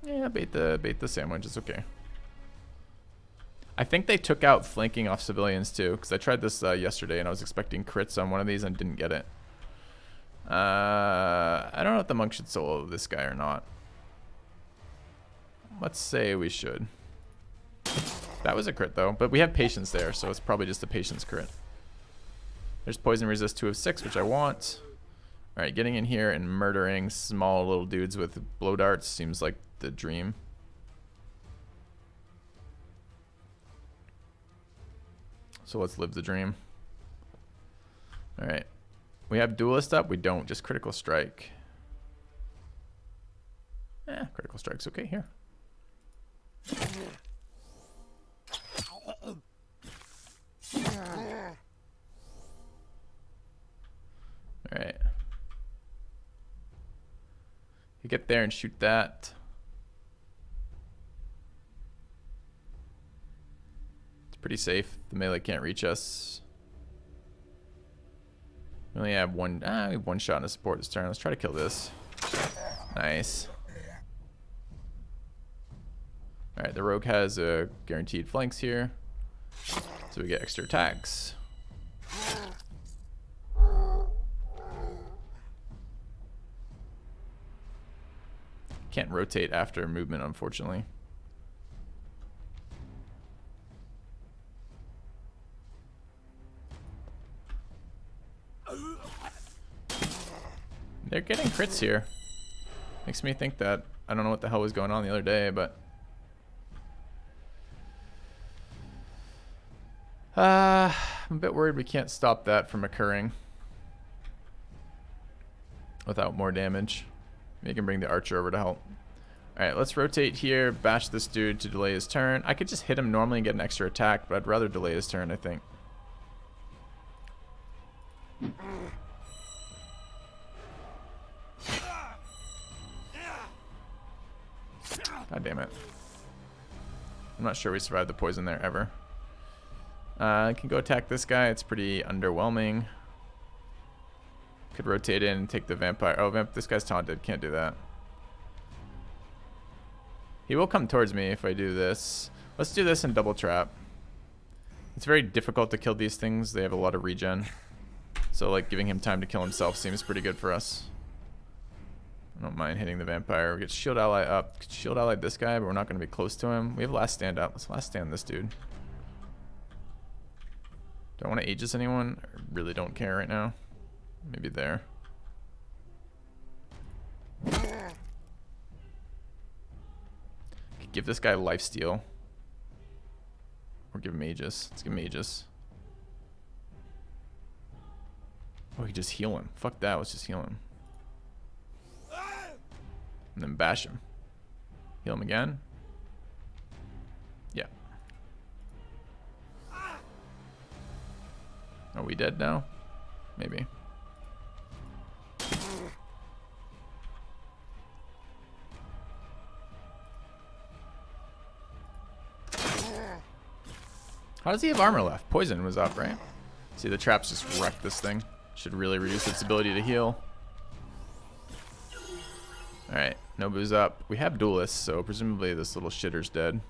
Yeah, bait the sandwich. It's okay. I think they took out flanking off civilians too, because I tried this yesterday and I was expecting crits on one of these and didn't get it. I don't know if the monk should solo this guy or not. Let's say we should. That was a crit though, but we have patience there, so it's probably just a patience crit. There's poison resist 2 of 6, which I want. Alright, getting in here and murdering small little dudes with blow darts seems like the dream. So let's live the dream. Alright. We have duelist up? We don't, just critical strike. Critical strike's okay here. Alright. You get there and shoot that. It's pretty safe. The melee can't reach us. We only have one shot in a support this turn. Let's try to kill this. Nice. Alright, the rogue has guaranteed flanks here. So we get extra attacks. Can't rotate after movement, unfortunately. They're getting crits here. Makes me think that I don't know what the hell was going on the other day, but I'm a bit worried we can't stop that from occurring without more damage. Maybe can bring the archer over to help. Alright, let's rotate here, bash this dude to delay his turn. I could just hit him normally and get an extra attack, but I'd rather delay his turn, I think. God damn it. I'm not sure we survived the poison there ever. I can go attack this guy. It's pretty underwhelming. Could rotate in and take the vampire. Oh, this guy's taunted. Can't do that. He will come towards me if I do this. Let's do this and double trap. It's very difficult to kill these things. They have a lot of regen. So like giving him time to kill himself seems pretty good for us. I don't mind hitting the vampire. We get shield ally up. Could shield ally this guy, but we're not going to be close to him. We have last stand up. Let's last stand this dude. Do I want to Aegis anyone? I really don't care right now. Maybe there. Could give this guy lifesteal. Or give him Aegis. Let's give him Aegis. Oh, we could just heal him. Fuck that, let's just heal him. And then bash him. Heal him again. Yeah. Are we dead now? Maybe. How does he have armor left? Poison was up, right? See, the traps just wrecked this thing. Should really reduce its ability to heal. Alright, Nobu's up. We have duelists, so presumably this little shitter's dead.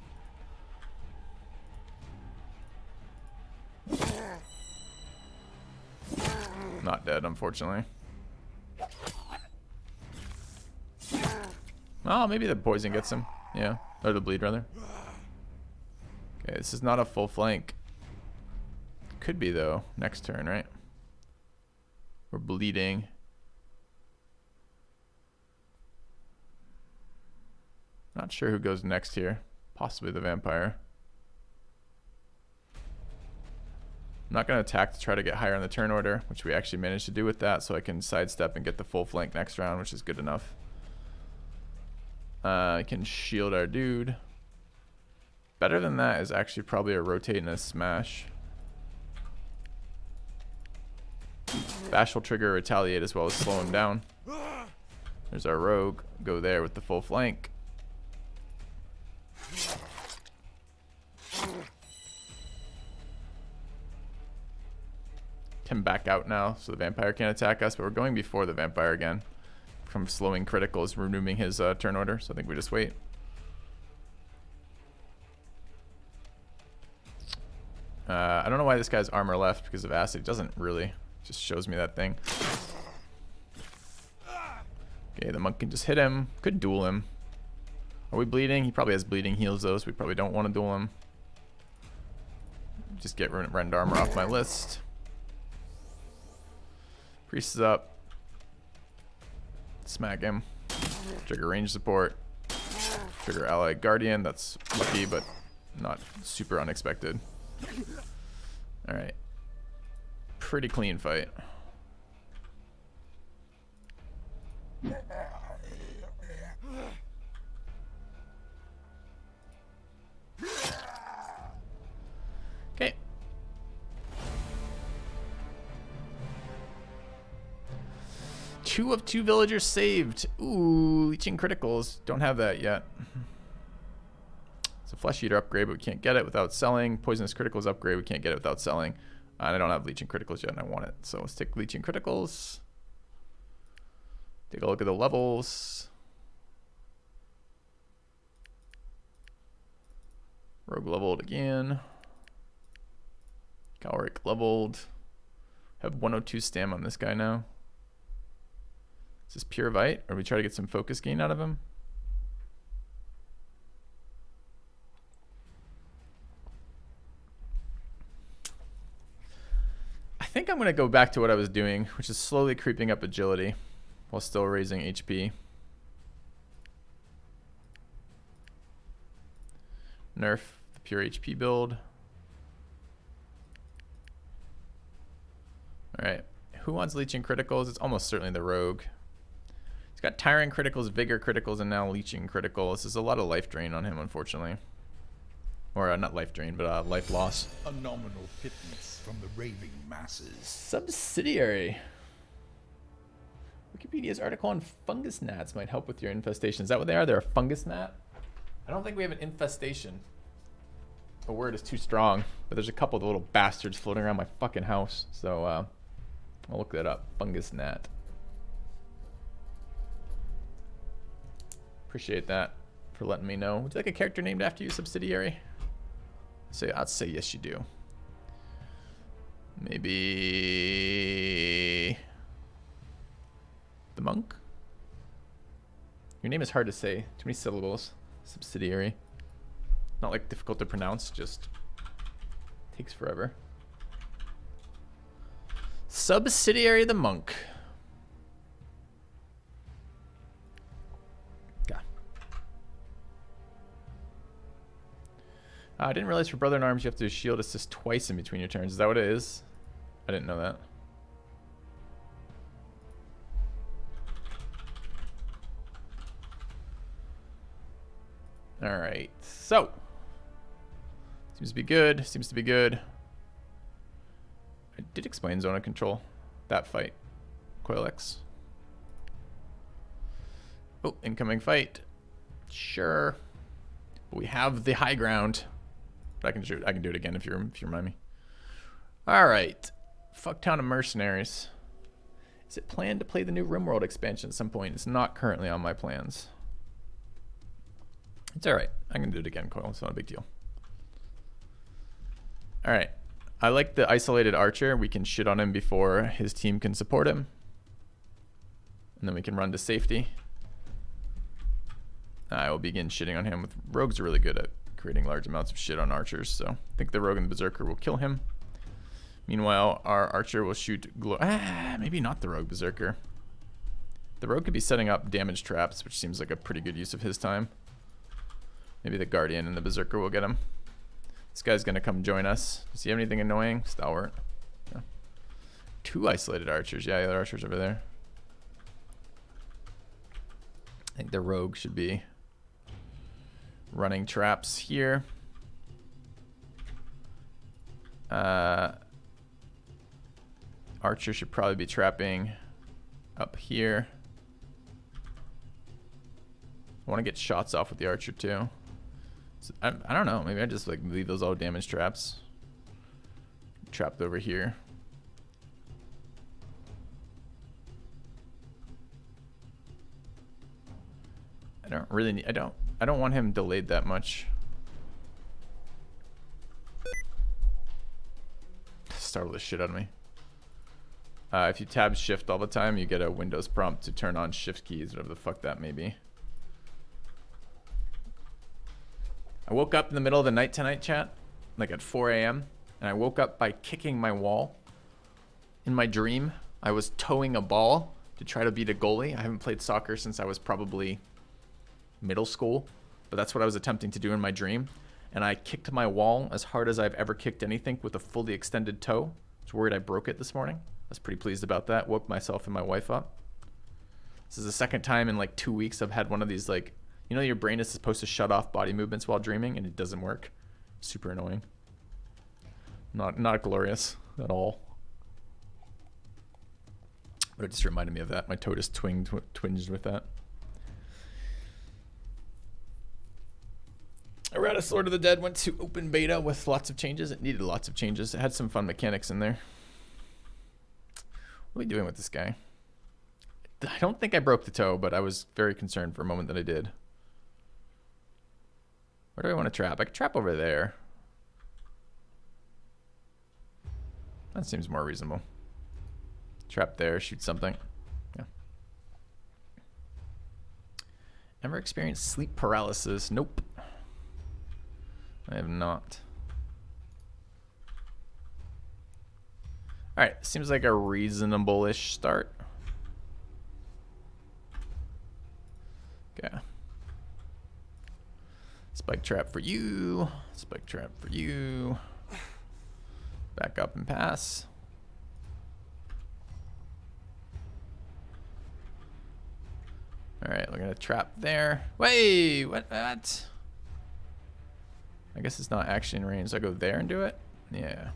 Not dead, unfortunately. Oh, maybe the poison gets him. Yeah, or the bleed, rather. Okay, this is not a full flank. Could be, though, next turn, right? We're bleeding. Not sure who goes next here. Possibly the vampire. I'm not going to attack to try to get higher on the turn order, which we actually managed to do with that, so I can sidestep and get the full flank next round, which is good enough. I can shield our dude. Better than that is actually probably a rotate and a smash. Bash will trigger retaliate as well as slow him down. There's our rogue. Go there with the full flank. Can back out now, so the vampire can't attack us, but we're going before the vampire again. From slowing criticals, removing his turn order, so I think we just wait. I don't know why this guy's armor left because of acid. It doesn't really. Just shows me that thing. Okay, the monk can just hit him. Could duel him. Are we bleeding? He probably has bleeding heals though, so we probably don't want to duel him. Just get rend armor off my list. Priest is up. Smack him. Trigger range support. Trigger ally guardian. That's lucky, but not super unexpected. Alright. Pretty clean fight. Okay. Two of two villagers saved. Ooh, leeching criticals. Don't have that yet. It's a flesh eater upgrade, but we can't get it without selling. Poisonous criticals upgrade, we can't get it without selling. And I don't have leeching criticals yet, and I want it. So let's take leeching criticals. Take a look at the levels. Rogue leveled again. Calric leveled. Have 102 stam on this guy now. Is this pure Vite? Or we try to get some focus gain out of him? I think I'm going to go back to what I was doing, which is slowly creeping up agility while still raising HP. Nerf the pure HP build. Alright. Who wants leeching criticals? It's almost certainly the rogue. He's got Tyrant criticals, Vigor criticals, and now leeching criticals. This is a lot of life drain on him, unfortunately. Or not life drain, but life loss. A nominal pittance from the raving masses. Subsidiary. Wikipedia's article on fungus gnats might help with your infestation. Is that what they are? They're a fungus gnat? I don't think we have an infestation. The word is too strong, but there's a couple of the little bastards floating around my fucking house. So I'll look that up. Fungus gnat. Appreciate that for letting me know. Would you like a character named after you, subsidiary? I'd say yes, you do. Maybe the monk? Your name is hard to say. Too many syllables. Subsidiary. Not like difficult to pronounce, just takes forever. Subsidiary the monk. I didn't realize for Brother in Arms you have to shield assist twice in between your turns. Is that what it is? I didn't know that. Alright, so. Seems to be good. Seems to be good. I did explain zone of control. That fight. Coil X. Oh, incoming fight. Sure. But we have the high ground. But I can do it again if you remind me. All right, Fucktown of Mercenaries. Is it planned to play the new RimWorld expansion at some point? It's not currently on my plans. It's all right. I can do it again, Coil. It's not a big deal. All right. I like the isolated archer. We can shit on him before his team can support him, and then we can run to safety. I will begin shitting on him. Rogues are really good at creating large amounts of shit on archers, so I think the rogue and the berserker will kill him. Meanwhile, our archer will shoot maybe not the rogue berserker. The rogue could be setting up damage traps, which seems like a pretty good use of his time. Maybe the guardian and the berserker will get him. This guy's gonna come join us. Does he have anything annoying? Stalwart. Yeah. 2 isolated archers. Yeah, the other archer's over there. I think the rogue should be running traps here. Archer should probably be trapping up here. I want to get shots off with the archer too. So I don't know. Maybe I just like leave those all damage traps. Trapped over here. I don't really need, I don't want him delayed that much. Startle the shit out of me. If you tab shift all the time, you get a Windows prompt to turn on shift keys, whatever the fuck that may be. I woke up in the middle of the night tonight, chat, like at 4 a.m. and I woke up by kicking my wall. In my dream, I was towing a ball to try to beat a goalie. I haven't played soccer since I was probably middle school, but that's what I was attempting to do in my dream. And I kicked my wall as hard as I've ever kicked anything with a fully extended toe. I was worried I broke it this morning. I was pretty pleased about that. Woke myself and my wife up. This is the second time in like 2 weeks I've had one of these, like, you know, your brain is supposed to shut off body movements while dreaming and it doesn't work. Super annoying. Not glorious at all. But it just reminded me of that. My toe just twinged with that. Erratus Lord of the Dead went to open beta with lots of changes. It needed lots of changes. It had some fun mechanics in there. What are we doing with this guy? I don't think I broke the toe, but I was very concerned for a moment that I did. Where do I want to trap? I could trap over there. That seems more reasonable. Trap there, shoot something. Yeah. Ever experienced sleep paralysis? Nope. I have not. Alright, seems like a reasonable-ish start. Okay. Spike trap for you. Spike trap for you. Back up and pass. Alright, we're gonna trap there. Wait, what? I guess it's not actually in range, so I go there and do it? Yeah.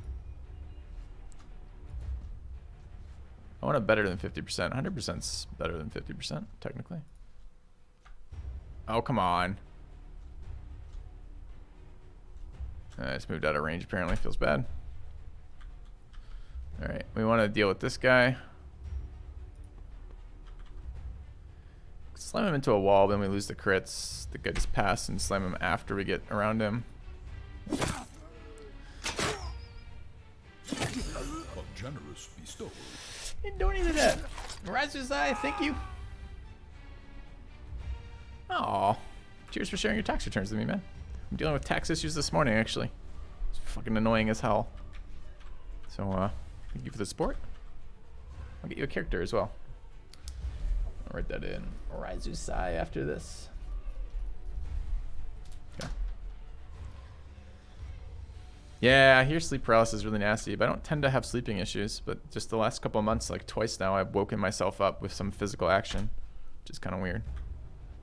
I want it better than 50%. 100%'s better than 50%, technically. Oh, come on. It's moved out of range, apparently. Feels bad. Alright, we want to deal with this guy. Slam him into a wall, then we lose the crits. The guy just pass and slam him after we get around him. A generous bestowal. You donated that. Razor's Eye, thank you. Aw. Cheers for sharing your tax returns with me, man. I'm dealing with tax issues this morning, actually. It's fucking annoying as hell. So, thank you for the support. I'll get you a character as well. I'll write that in. Razor's Eye after this. Okay. Yeah, I hear sleep paralysis is really nasty, but I don't tend to have sleeping issues. But just the last couple of months, like twice now, I've woken myself up with some physical action, which is kind of weird.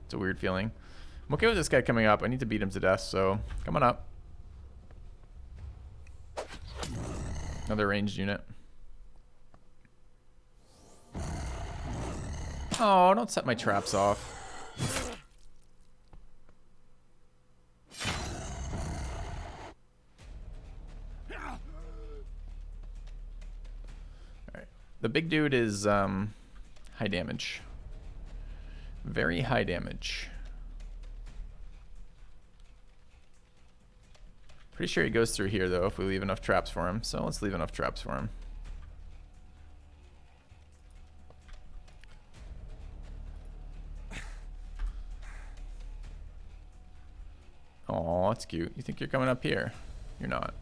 It's a weird feeling. I'm okay with this guy coming up. I need to beat him to death, so come on up. Another ranged unit. Oh, don't set my traps off. Alright. The big dude is high damage. Very high damage. Pretty sure he goes through here, though, if we leave enough traps for him. So let's leave enough traps for him. Oh, that's cute. You think you're coming up here? You're not.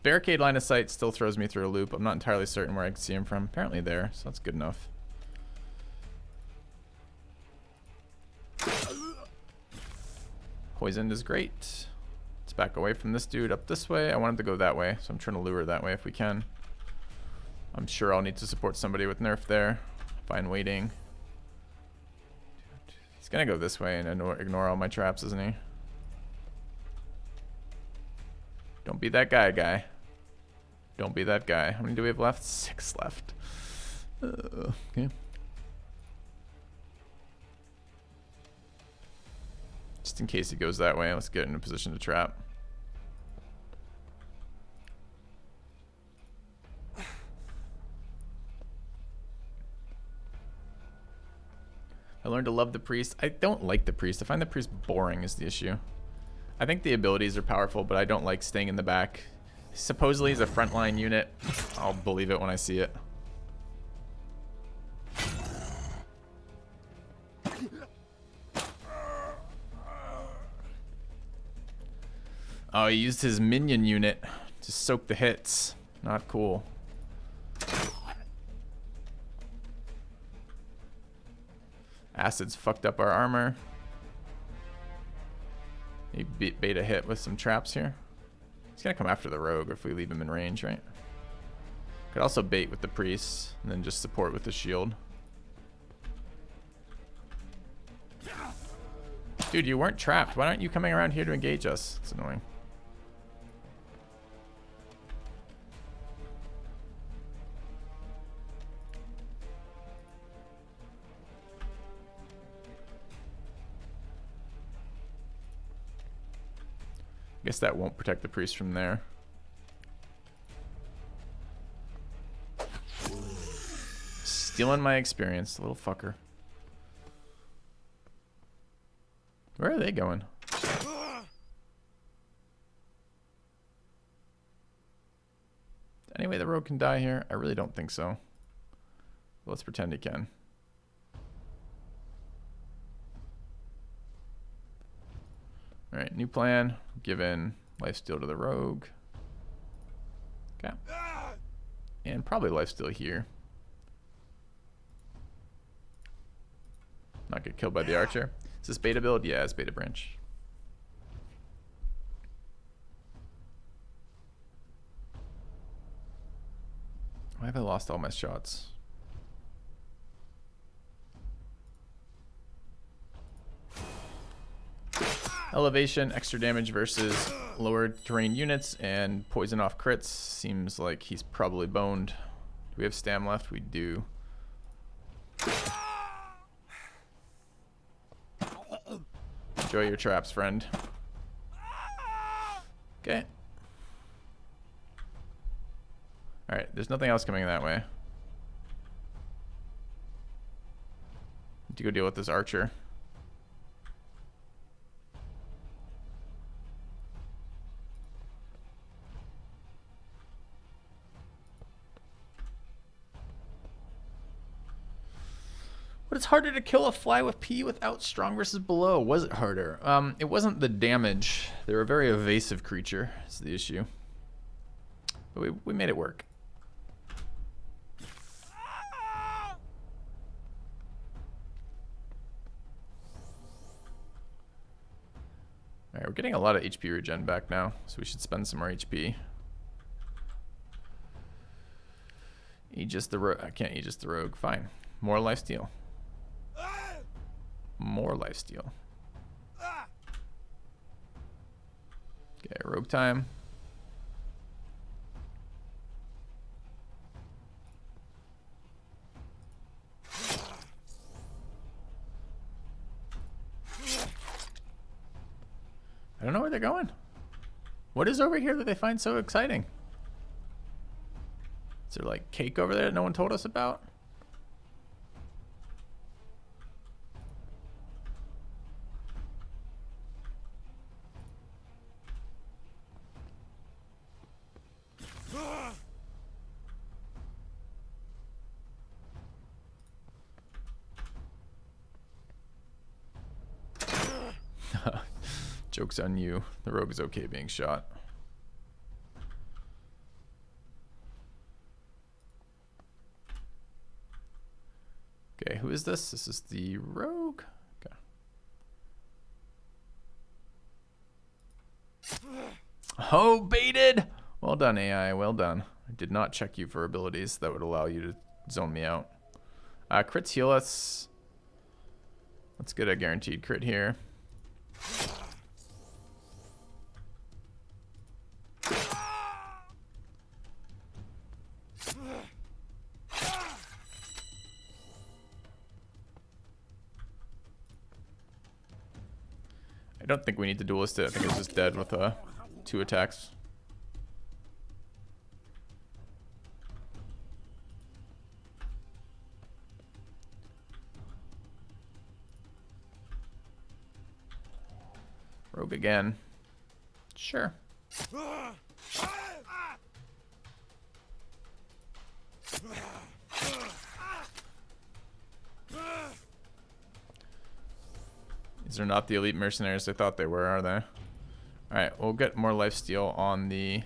Barricade line of sight still throws me through a loop. I'm not entirely certain where I can see him from. Apparently there, so that's good enough. Poisoned is great. Let's back away from this dude up this way. I want him to go that way, so I'm trying to lure that way if we can. I'm sure I'll need to support somebody with nerf there. Fine waiting. He's gonna go this way and ignore all my traps, isn't he? Don't be that guy. Don't be that guy. How many do we have left? 6 left. Okay. Just in case he goes that way, let's get in a position to trap. I learned to love the priest. I don't like the priest. I find the priest boring is the issue. I think the abilities are powerful, but I don't like staying in the back. Supposedly he's a frontline unit. I'll believe it when I see it. Oh, he used his minion unit to soak the hits. Not cool. Acids fucked up our armor. He bait a hit with some traps here. He's gonna come after the rogue if we leave him in range, right? Could also bait with the priest and then just support with the shield. Dude, you weren't trapped. Why aren't you coming around here to engage us? It's annoying. I guess that won't protect the priest from there. Stealing my experience, little fucker. Where are they going? Anyway, the rogue can die here? I really don't think so. But let's pretend he can. Alright, new plan. Given lifesteal to the rogue. Okay. And probably lifesteal here. Not get killed by the archer. Is this beta build? Yeah, it's beta branch. Why have I lost all my shots? Elevation, extra damage versus lower terrain units, and poison off crits. Seems like he's probably boned. Do we have stam left? We do. Enjoy your traps, friend. Okay. Alright, there's nothing else coming that way. Need to go deal with this archer. But it's harder to kill a fly with P without strong versus below. Was it harder? It wasn't the damage. They're a very evasive creature, is the issue. But we made it work. Alright, we're getting a lot of HP regen back now, so we should spend some more HP. Aegis the rogue. I can't Aegis the rogue. Fine. More lifesteal. More lifesteal. Okay, rogue time. I don't know where they're going. What is over here that they find so exciting? Is there like cake over there that no one told us about? Joke's on you. The rogue is okay being shot. Okay, who is this? This is the rogue. Okay. Oh, baited! Well done, AI. Well done. I did not check you for abilities that would allow you to zone me out. Crits heal us. Let's get a guaranteed crit here. I don't think we need to duelist it. I think it's just dead with 2 attacks. Rogue again. Sure. These are not the elite mercenaries I thought they were, are they? Alright, we'll get more lifesteal on the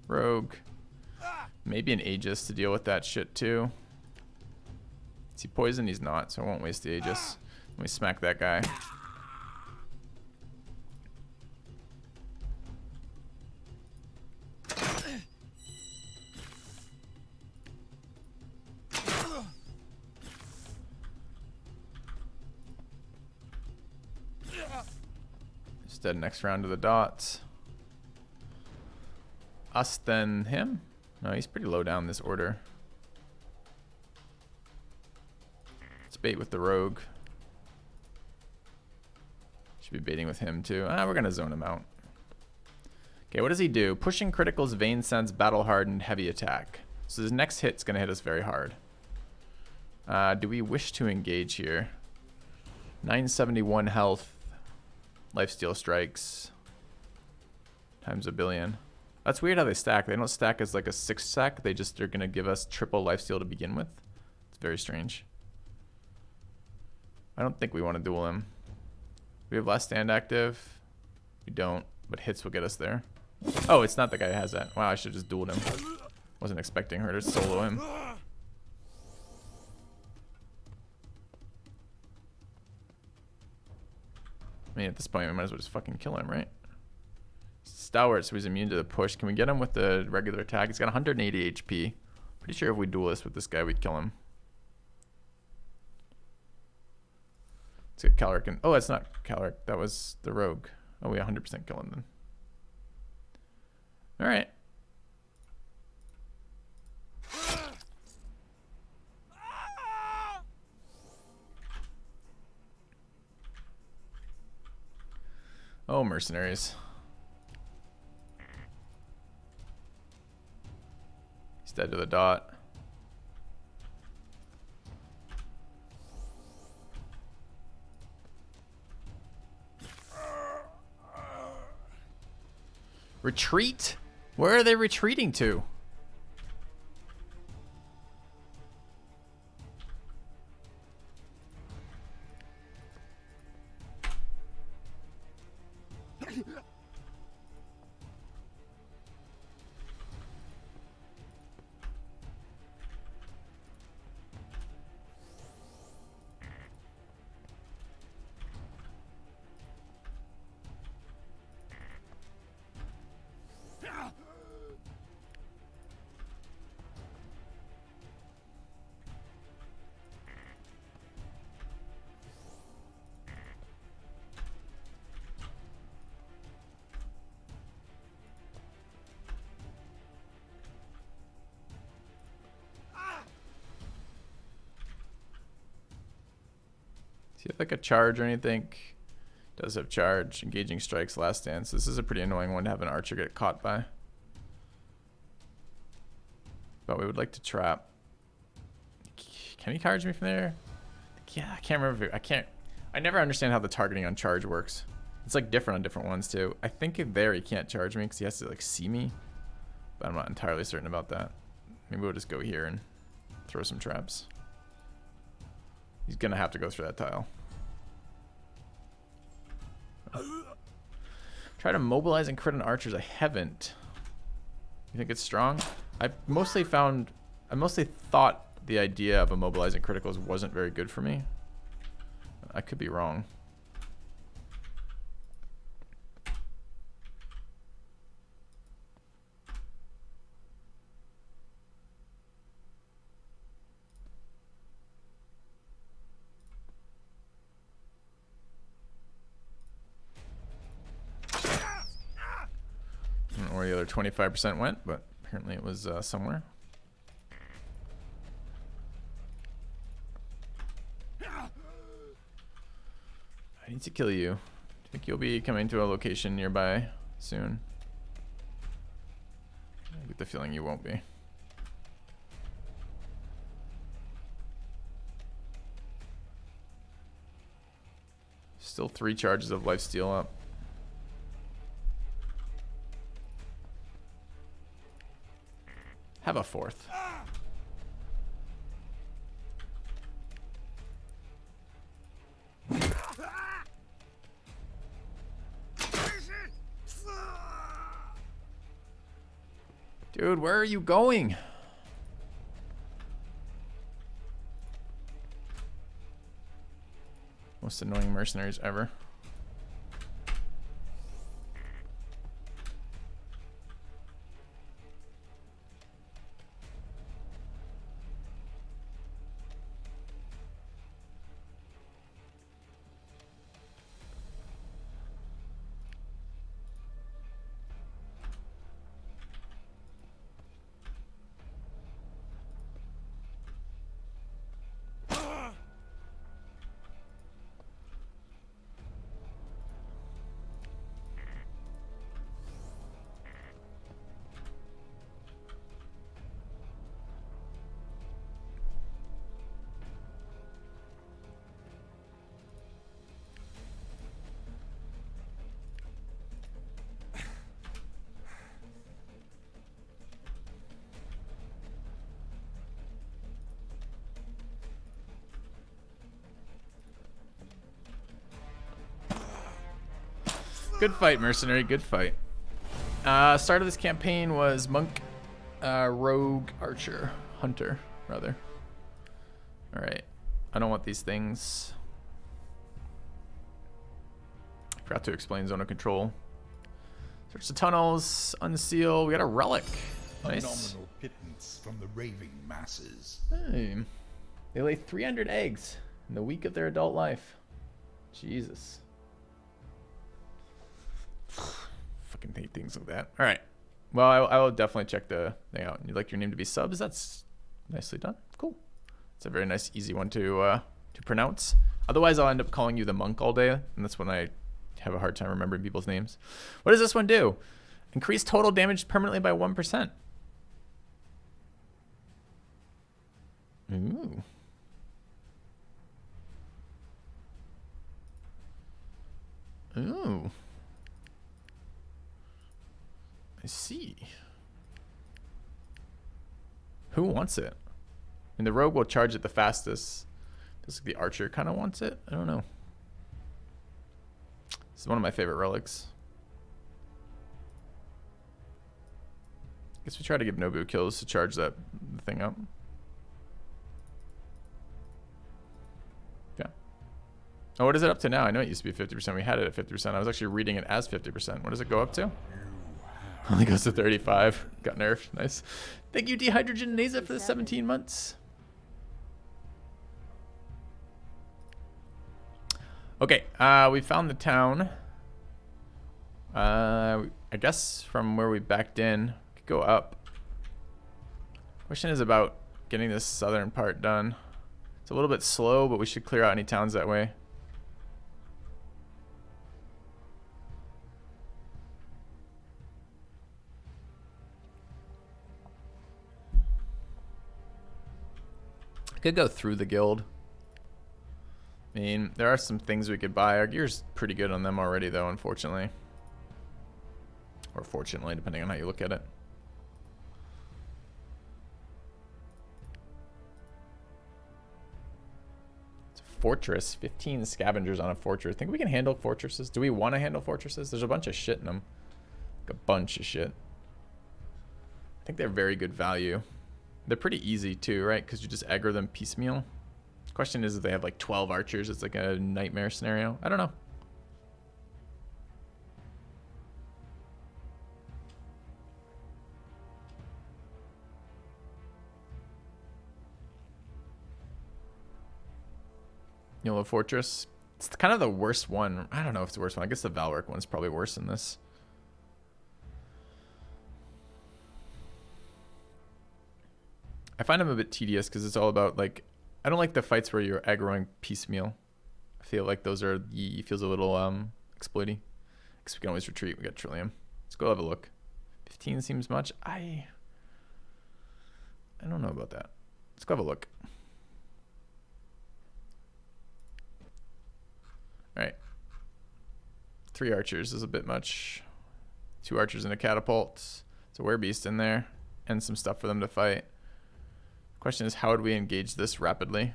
rogue. Maybe an Aegis to deal with that shit too. Is he poisoned? He's not, so I won't waste the Aegis. Let me smack that guy. Instead, next round to the dots. Us, then him? No, he's pretty low down this order. Let's bait with the rogue. Should be baiting with him too. We're gonna zone him out. Okay, what does he do? Pushing criticals, vein sense, battle hardened, heavy attack. So his next hit's gonna hit us very hard. Do we wish to engage here? 971 health. Lifesteal strikes. Times a billion. That's weird how they stack. They don't stack as like a 6 stack. They just are gonna give us triple lifesteal to begin with. It's very strange. I don't think we want to duel him. We have last stand active. We don't, but hits will get us there. Oh, it's not the guy who has that. Wow, I should have just dueled him. Wasn't expecting her to solo him. I mean, at this point, we might as well just fucking kill him, right? Stalwart, so he's immune to the push. Can we get him with the regular attack? He's got 180 HP. Pretty sure if we duel this with this guy, we'd kill him. Let's get Calric and... Oh, that's not Calric. That was the rogue. Oh, we 100% kill him then. Alright. Oh, mercenaries. He's dead to the dot. Retreat? Where are they retreating to? Does he have like a charge or anything? Does have charge. Engaging strikes, last stand. So this is a pretty annoying one to have an archer get caught by. But we would like to trap. Can he charge me from there? Yeah, I can't remember. I never understand how the targeting on charge works. It's like different on different ones too. I think there he can't charge me because he has to like see me. But I'm not entirely certain about that. Maybe we'll just go here and throw some traps. He's gonna have to go through that tile. Try to mobilize and crit on archers. I haven't. You think it's strong? I mostly thought the idea of immobilizing criticals wasn't very good for me. I could be wrong. I don't know where the other 25% went, but apparently it was somewhere. I need to kill you. Do you think you'll be coming to a location nearby soon? I get the feeling you won't be. Still 3 charges of lifesteal up. Have a 4th. Dude, where are you going? Most annoying mercenaries ever. Good fight, mercenary. Good fight. Start of this campaign was monk, rogue, archer, hunter, rather. All right. I don't want these things. Forgot to explain zone of control. Search the tunnels, unseal. We got a relic. Nice. Phenomenal pittance from the raving masses. Hey. They lay 300 eggs in the week of their adult life. Jesus. Fucking hate things like that. All right. Well, I will definitely check the thing out. You'd like your name to be Subs? That's nicely done. Cool. It's a very nice, easy one to pronounce. Otherwise, I'll end up calling you the monk all day, and that's when I have a hard time remembering people's names. What does this one do? Increase total damage permanently by 1%. Ooh. Ooh. I see. Who wants it? And the rogue will charge it the fastest. Looks like the archer kind of wants it. I don't know. This is one of my favorite relics. Guess we try to give Nobu kills to charge that thing up. Yeah. Oh, what is it up to now? I know it used to be 50%. We had it at 50%. I was actually reading it as 50%. What does it go up to? Only goes to 35. Got nerfed. Nice. Thank you, Dehydrogenase, for the 17 months. Okay, we found the town. I guess from where we backed in, we could go up. Question is about getting this southern part done. It's a little bit slow, but we should clear out any towns that way. Could go through the guild. I mean, there are some things we could buy. Our gear's pretty good on them already, though, unfortunately. Or fortunately, depending on how you look at it. It's a fortress. 15 scavengers on a fortress. Think we can handle fortresses? Do we want to handle fortresses? There's a bunch of shit in them. Like a bunch of shit. I think they're very good value. They're pretty easy too, right? Because you just aggro them piecemeal. Question is if they have like 12 archers. It's like a nightmare scenario. I don't know. Yellow Fortress. It's kind of the worst one. I don't know if it's the worst one. I guess the Valric one's probably worse than this. I find them a bit tedious because it's all about like, I don't like the fights where you're aggroing piecemeal. I feel like those are, feels a little exploity. Because we can always retreat. We got Trillium. Let's go have a look. 15 seems much. I don't know about that. Let's go have a look. All right. 3 archers is a bit much. 2 archers and a catapult. It's a werebeast in there. And some stuff for them to fight. Question is, how would we engage this rapidly?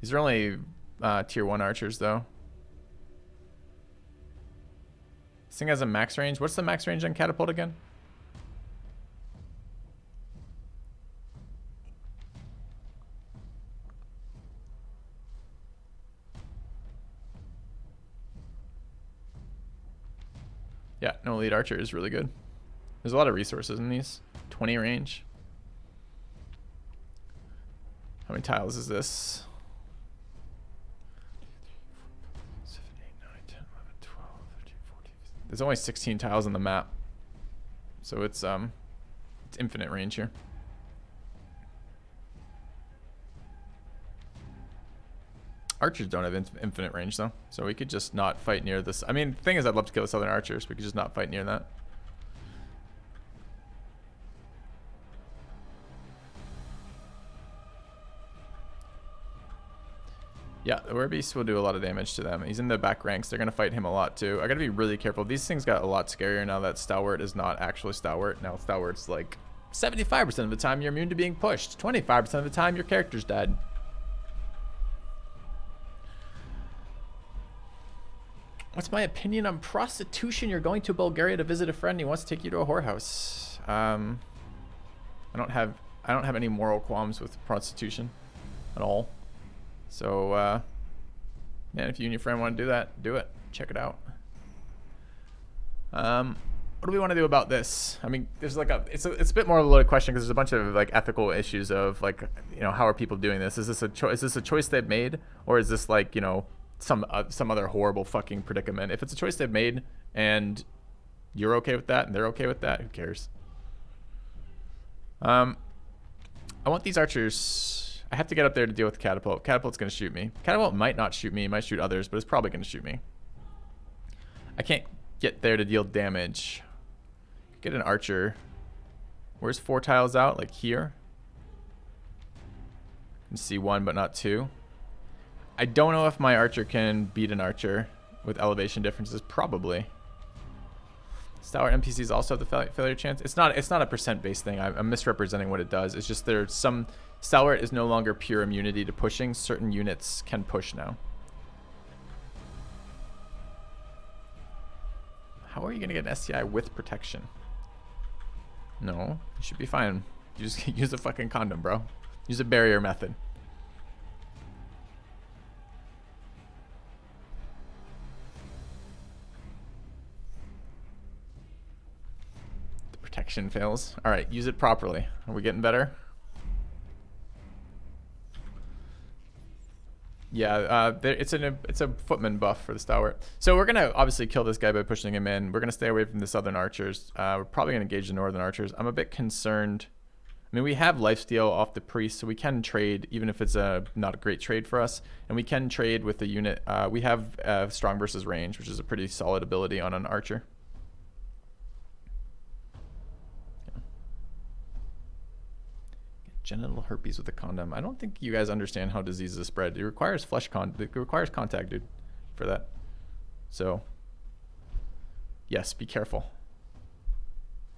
These are only tier 1 archers, though. This thing has a max range. What's the max range on catapult again? Yeah, no lead archer is really good. There's a lot of resources in these. 20 range. How many tiles is this? 7, 8, 9, 10, 11, 12, 13, 14. There's only 16 tiles on the map. So it's infinite range here. Archers don't have infinite range though, so we could just not fight near this. I mean, the thing is, I'd love to kill the southern archers. We could just not fight near that. Yeah, the Werbeast will do a lot of damage to them. He's in the back ranks. They're going to fight him a lot too. I got to be really careful. These things got a lot scarier now that Stalwart is not actually Stalwart. Now Stalwart's like 75% of the time you're immune to being pushed. 25% of the time your character's dead. What's my opinion on prostitution? You're going to Bulgaria to visit a friend. He wants to take you to a whorehouse. I don't have any moral qualms with prostitution at all. So, man, if you and your friend want to do that, do it. Check it out. What do we want to do about this? I mean, there's like it's a bit more of a loaded question because there's a bunch of like ethical issues of like, you know, how are people doing this? Is this a choice? Is this a choice they've made, or is this like, you know, some other horrible fucking predicament? If it's a choice they've made and you're okay with that and they're okay with that, who cares? I want these archers. I have to get up there to deal with the catapult. Catapult's gonna shoot me. Catapult might not shoot me. It might shoot others, but it's probably gonna shoot me. I can't get there to deal damage. Get an archer. Where's 4 tiles out? Like here. You can see 1, but not 2. I don't know if my archer can beat an archer with elevation differences. Probably. Stalwart NPCs also have the failure chance. It's not a percent based thing. I'm misrepresenting what it does. It's just there's some Stalwart is no longer pure immunity to pushing. Certain units can push now. How are you gonna get an STI with protection? No, you should be fine. You just use a fucking condom, bro. Use a barrier method. Protection fails. All right, use it properly. Are we getting better? Yeah, it's a footman buff for the Stalwart. So we're gonna obviously kill this guy by pushing him in. We're gonna stay away from the southern archers. We're probably gonna engage the northern archers. I'm a bit concerned. I mean, we have lifesteal off the priest, so we can trade, even if it's not a great trade for us. And we can trade with the unit. We have strong versus range, which is a pretty solid ability on an archer. Genital herpes with a condom. I don't think you guys understand how diseases spread. It requires it requires contact, dude, for that. So, yes, be careful.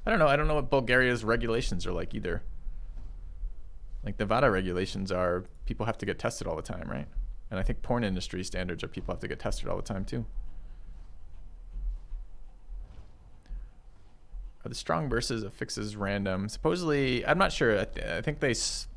I don't know what Bulgaria's regulations are like either. Like Nevada regulations are people have to get tested all the time, right? And I think porn industry standards are people have to get tested all the time too. Are the strong versus affixes random? Supposedly, I'm not sure. I think it's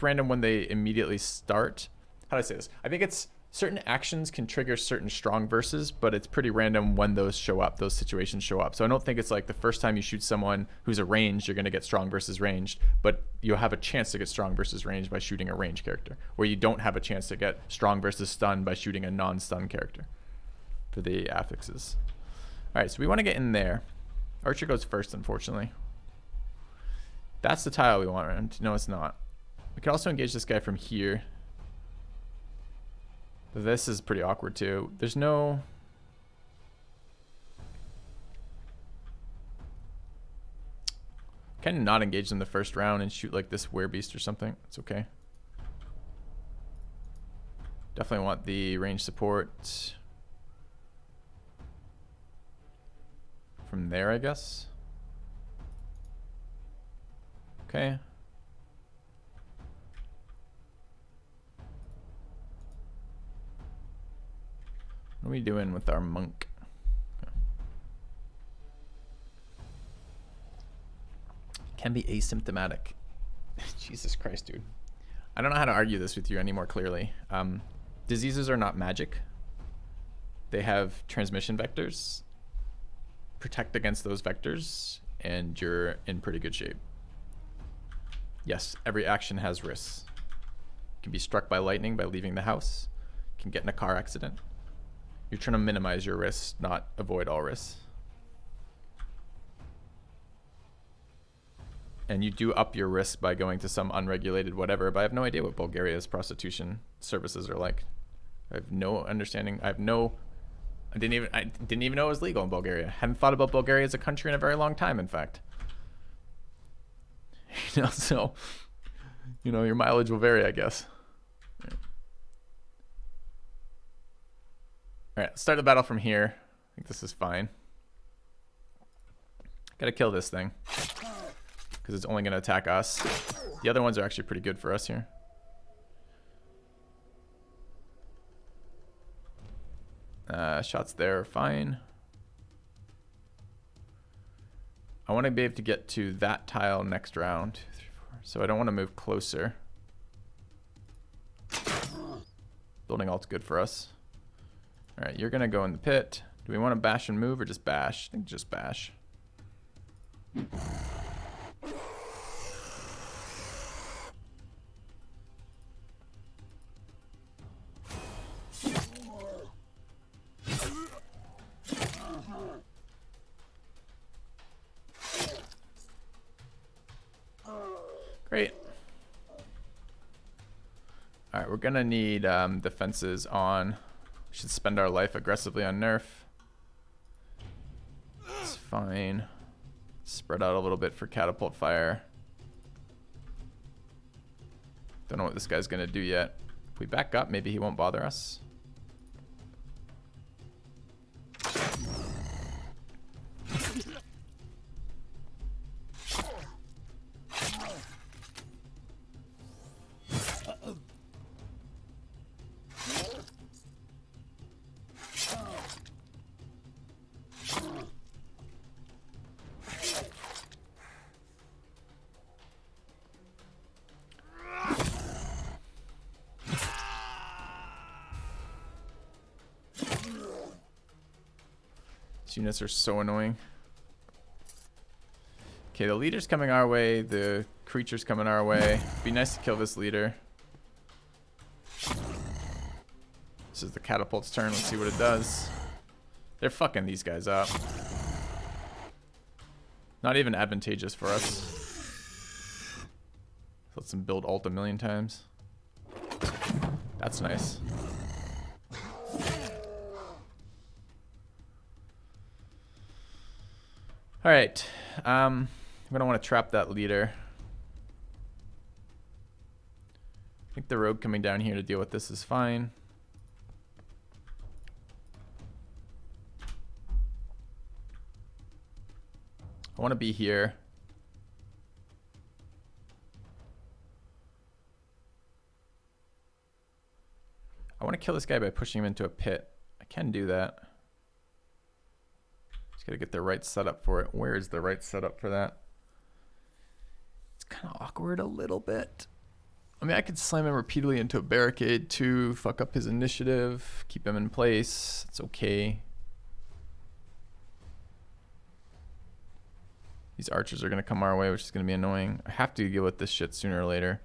random when they immediately start. How do I say this? I think it's certain actions can trigger certain strong verses, but it's pretty random when those show up. Those situations show up. So I don't think it's like the first time you shoot someone who's a ranged, you're gonna get strong versus ranged, but you'll have a chance to get strong versus ranged by shooting a ranged character, where you don't have a chance to get strong versus stun by shooting a non-stun character for the affixes. All right, so we want to get in there. Archer goes first, unfortunately. That's the tile we want around. No, it's not. We could also engage this guy from here. But this is pretty awkward too. There's no... Can not engage them the first round and shoot like this Werebeast or something. It's okay. Definitely want the range support. From there, I guess. Okay. What are we doing with our monk? Okay. Can be asymptomatic. Jesus Christ, dude. I don't know how to argue this with you any more clearly. Diseases are not magic. They have transmission vectors. protect against those vectors, and you're in pretty good shape. Yes, every action has risks. You can be struck by lightning by leaving the house. You can get in a car accident. You're trying to minimize your risks, not avoid all risks. And you do up your risk by going to some unregulated whatever, but I have no idea what Bulgaria's prostitution services are like. I have no understanding. I didn't even know it was legal in Bulgaria. I hadn't thought about Bulgaria as a country in a very long time, in fact. So, your mileage will vary, I guess. All right, let's start the battle from here. I think this is fine. Gotta kill this thing, because it's only gonna attack us. The other ones are actually pretty good for us here. Shots there are fine. I want to be able to get to that tile next round. 2, 3, 4. So I don't want to move closer. Building alt's good for us. All right, you're going to go in the pit. Do we want to bash and move or just bash? I think just bash. Great. All right, we're gonna need defenses on. Should spend our life aggressively on nerf. It's fine. Spread out a little bit for catapult fire. Don't know what this guy's gonna do yet. If we back up, maybe he won't bother us. These units are so annoying. Okay, the leader's coming our way. The creature's coming our way. Be nice to kill this leader. This is the catapult's turn. Let's see what it does. They're fucking these guys up. Not even advantageous for us. Let's them build ult a million times. That's nice. All right, I'm gonna want to trap that leader. I think the rogue coming down here to deal with this is fine. I want to be here. I want to kill this guy by pushing him into a pit. I can do that. Just gotta get the right setup for it. Where is the right setup for that? It's kind of awkward a little bit. I mean, I could slam him repeatedly into a barricade to fuck up his initiative, keep him in place. It's okay. These archers are gonna come our way, which is gonna be annoying. I have to deal with this shit sooner or later.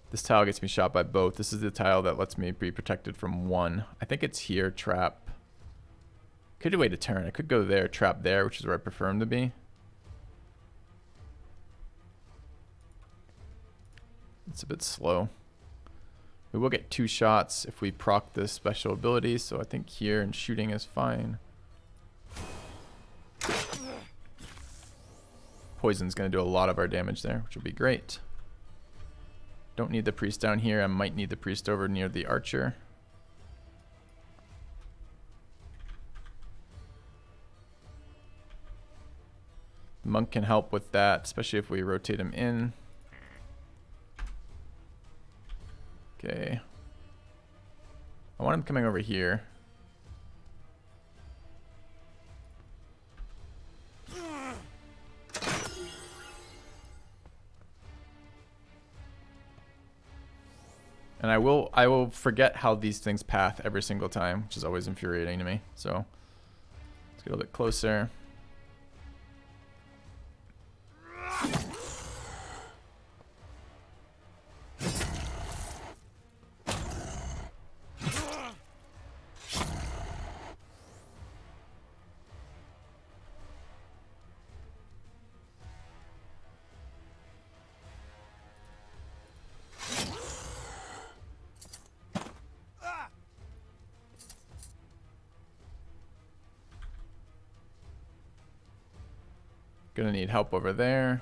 This tile gets me shot by both. This is the tile that lets me be protected from one. I think it's here, trap. Could wait a turn. I could go there, trap there, which is where I prefer him to be. It's a bit slow. We will get 2 shots if we proc this special ability, so I think here and shooting is fine. Poison's going to do a lot of our damage there, which will be great. Don't need the priest down here. I might need the priest over near the archer. The monk can help with that, especially if we rotate him in. Okay. I want him coming over here. And I will forget how these things path every single time, which is always infuriating to me. So it's get a little bit closer. Gonna need help over there.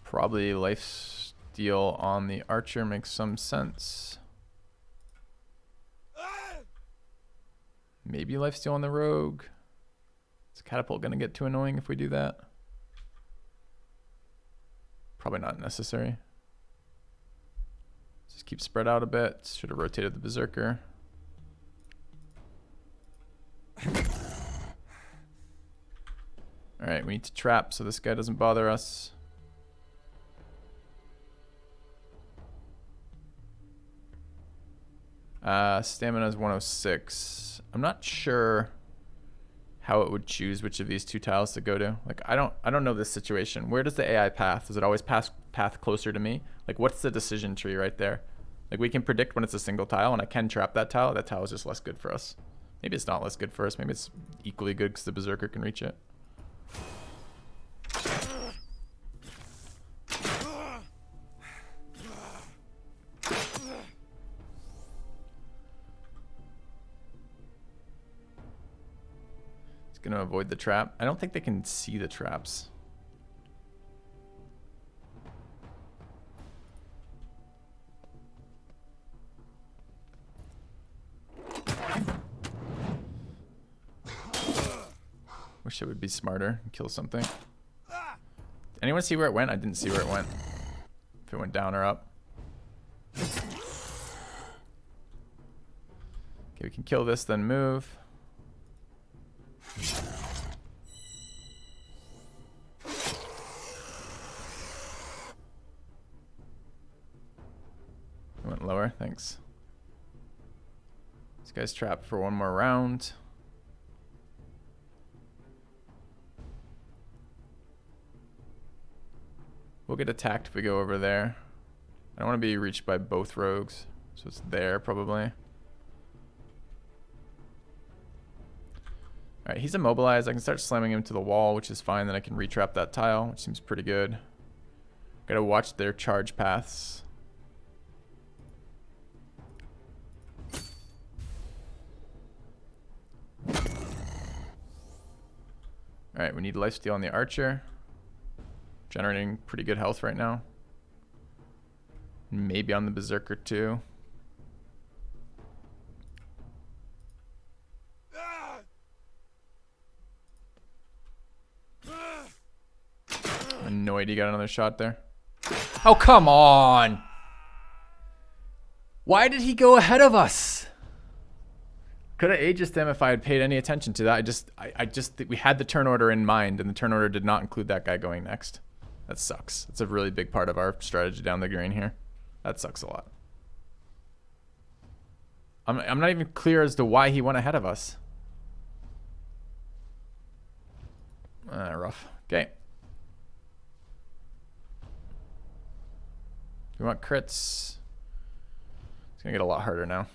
Probably lifesteal on the archer makes some sense. Maybe lifesteal on the rogue. Is catapult gonna get too annoying if we do that? Probably not necessary. Just keep spread out a bit. Should have rotated the berserker. Alright, we need to trap so this guy doesn't bother us. Stamina is 106. I'm not sure how it would choose which of these two tiles to go to. Like, I don't know this situation. Where does the AI path? Does it always path closer to me? Like, what's the decision tree right there? Like, we can predict when it's a single tile, and I can trap that tile. That tile is just less good for us. Maybe it's not less good for us. Maybe it's equally good because the berserker can reach it. It's going to avoid the trap. I don't think they can see the traps. Wish it would be smarter and kill something. Anyone see where it went? I didn't see where it went. If it went down or up. Okay, we can kill this, then move. It went lower, thanks. This guy's trapped for one more round. We'll get attacked if we go over there. I don't want to be reached by both rogues, so it's there probably. Alright, he's immobilized. I can start slamming him to the wall, which is fine. Then I can retrap that tile, which seems pretty good. Gotta watch their charge paths. Alright, we need lifesteal on the archer. Generating pretty good health right now. Maybe on the berserker too. I'm annoyed he got another shot there. Oh, come on! Why did he go ahead of us? Could have aegis him if I had paid any attention to that. I just we had the turn order in mind, and the turn order did not include that guy going next. That sucks. It's a really big part of our strategy down the green here. That sucks a lot. I'm not even clear as to why he went ahead of us. Rough. Okay. We want crits. It's gonna get a lot harder now.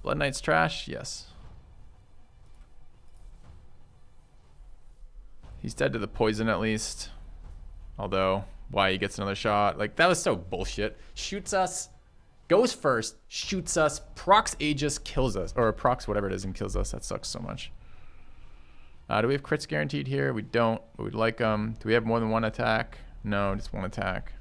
Blood Knight's trash? Yes. He's dead to the poison at least. Although, why he gets another shot. Like, that was so bullshit. Shoots us, goes first, shoots us, procs Aegis, kills us. Or procs whatever it is and kills us. That sucks so much. Do we have crits guaranteed here? We don't, but we'd like them. Do we have more than one attack? No, just one attack.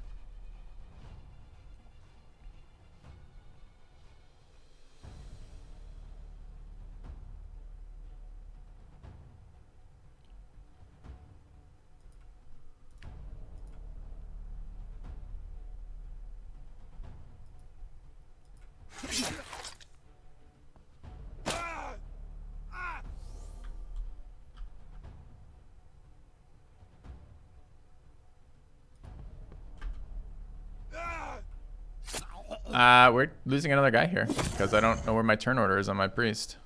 We're losing another guy here because I don't know where my turn order is on my priest.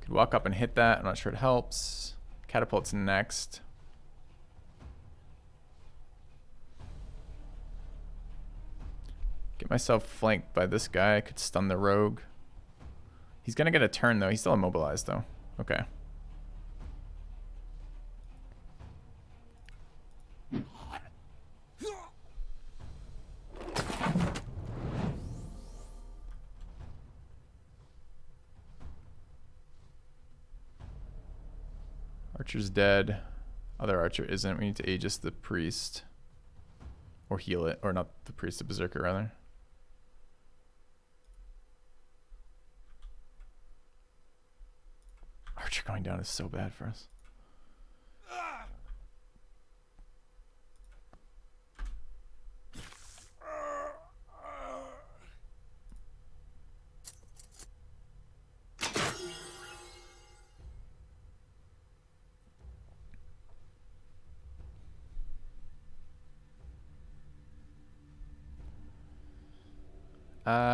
Could walk up and hit that. I'm not sure it helps. Catapult's next. Get myself flanked by this guy. I could stun the rogue. He's gonna get a turn though. He's still immobilized though. Okay. Archer's dead. Other archer isn't. We need to Aegis the priest. Or heal it. Or not the priest, the berserker rather. Archer going down is so bad for us.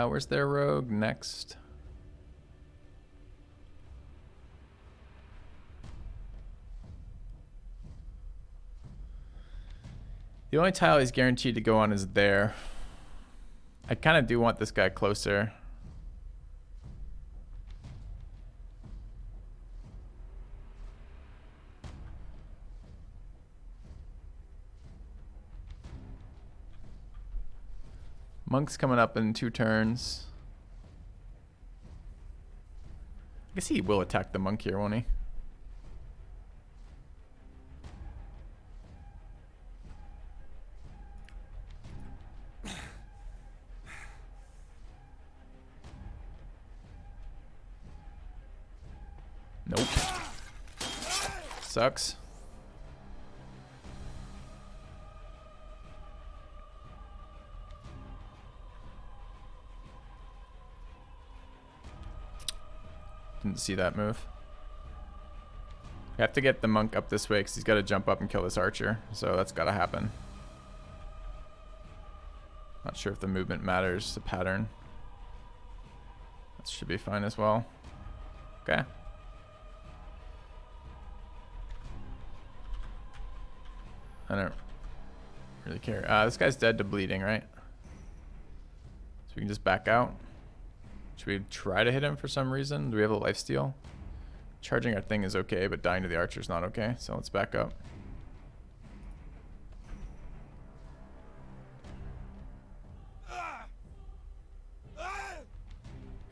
Where's their rogue next? The only tile he's guaranteed to go on is there. I kind of do want this guy closer. Monk's coming up in 2 turns. I guess he will attack the monk here, won't he? Nope. Sucks. Didn't see that move. We have to get the monk up this way because he's got to jump up and kill this archer. So that's got to happen. Not sure if the movement matters, the pattern. That should be fine as well. Okay. I don't really care. This guy's dead to bleeding, right? So we can just back out. Should we try to hit him for some reason? Do we have a lifesteal? Charging our thing is okay, but dying to the archer is not okay. So let's back up.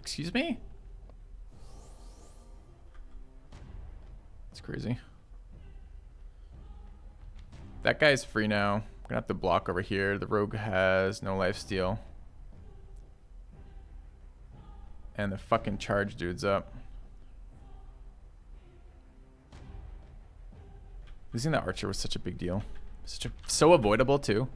Excuse me? It's crazy. That guy's free now. I'm gonna have to block over here. The rogue has no lifesteal. And the fucking charge dude's up. Losing that archer was such a big deal. So avoidable too.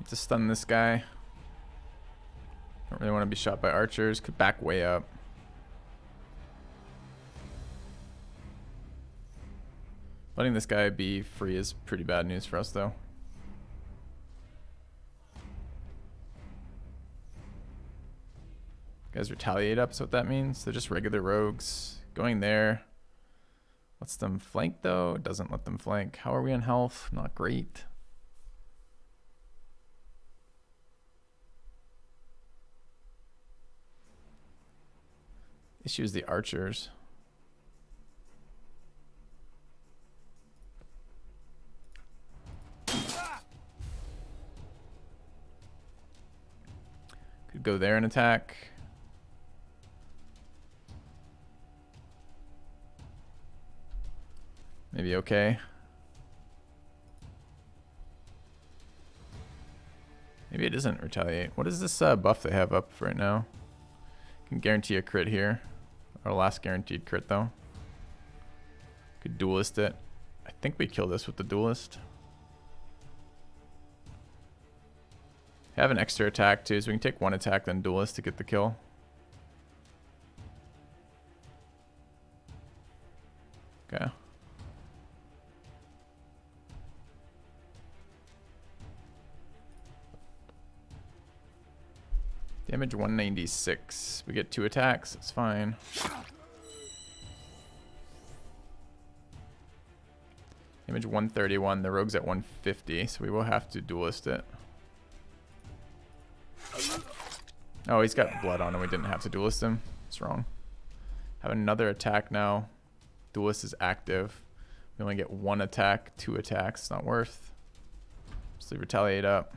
To stun this guy. Don't really want to be shot by archers. Could back way up. Letting this guy be free is pretty bad news for us though. Guys retaliate up is what that means. They're just regular rogues. Going there. Lets them flank though. It doesn't let them flank. How are we on health? Not great. Issue is the archers. Could go there and attack. Maybe okay. Maybe it doesn't retaliate. What is this buff they have up for right now? Can guarantee a crit here. Our last guaranteed crit though. Could duelist it. I think we kill this with the duelist. Have an extra attack too, so we can take one attack then duelist to get the kill. Okay. Damage 196. We get 2 attacks. That's fine. Damage 131. The rogue's at 150, so we will have to duelist it. Oh, he's got blood on him. We didn't have to duelist him. That's wrong. Have another attack now. Duelist is active. We only get 1 attack, 2 attacks. It's not worth. Just leave retaliate up.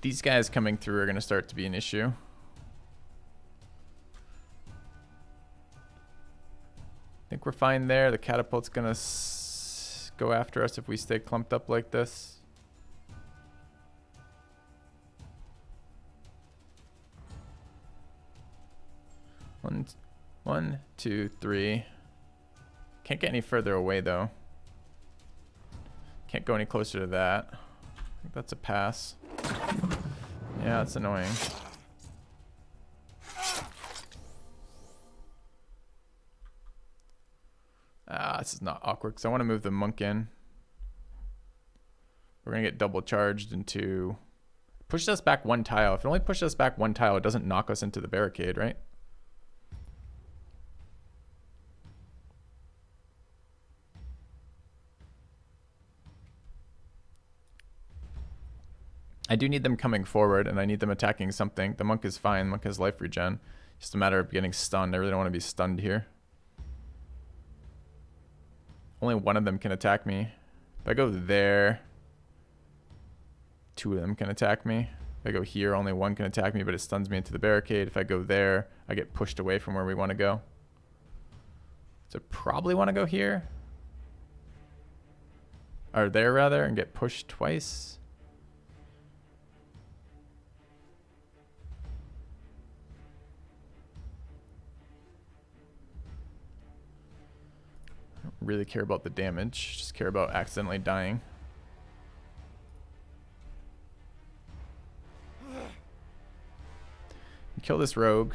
These guys coming through are going to start to be an issue. I think we're fine there. The catapult's going to go after us if we stay clumped up like this. One, two, three. Can't get any further away though. Can't go any closer to that. I think that's a pass. Yeah, that's annoying. This is not awkward because I want to move the monk in. We're going to get double charged into... Pushes us back 1 tile. If it only pushes us back 1 tile, it doesn't knock us into the barricade, right? I do need them coming forward, and I need them attacking something. The monk is fine. Monk has life regen. Just a matter of getting stunned. I really don't want to be stunned here. Only one of them can attack me. If I go there, 2 of them can attack me. If I go here, only 1 can attack me, but it stuns me into the barricade. If I go there, I get pushed away from where we want to go. So probably want to go here. Or there, rather, and get pushed twice. Really care about the damage, just care about accidentally dying. Kill this rogue.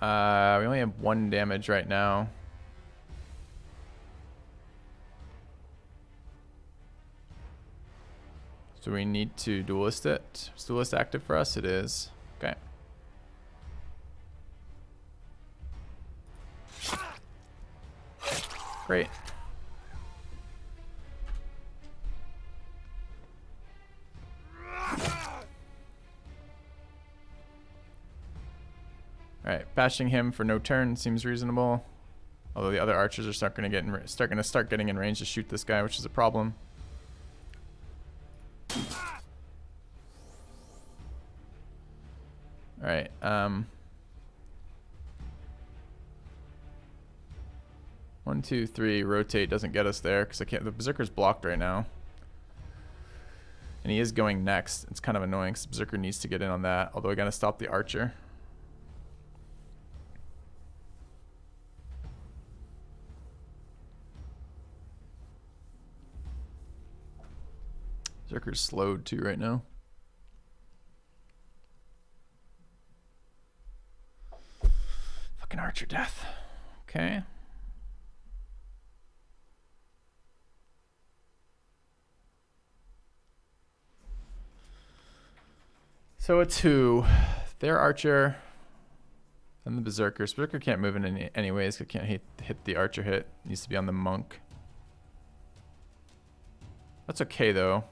We only have 1 damage right now. So we need to duelist it. Is duelist active for us? It is. Okay. Great. Alright, bashing him for no turn seems reasonable. Although the other archers are start getting in range to shoot this guy, which is a problem. Alright, 1, 2, 3, rotate doesn't get us there because I can't. The berserker's blocked right now, and he is going next. It's kind of annoying because berserker needs to get in on that. Although I gotta stop the archer. Berserker's slowed too right now. Fucking archer death. Okay. So it's who? Their archer and the berserker. Berserker can't move in any ways. It can't hit the archer hit. It needs to be on the monk. That's okay though.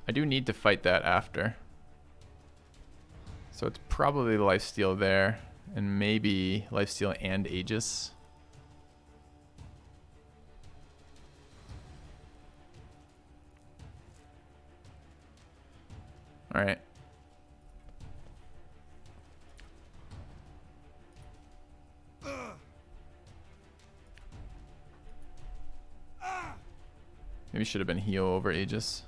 I do need to fight that after. So it's probably lifesteal there. and maybe lifesteal and Aegis. All right. Maybe should have been heal over Aegis.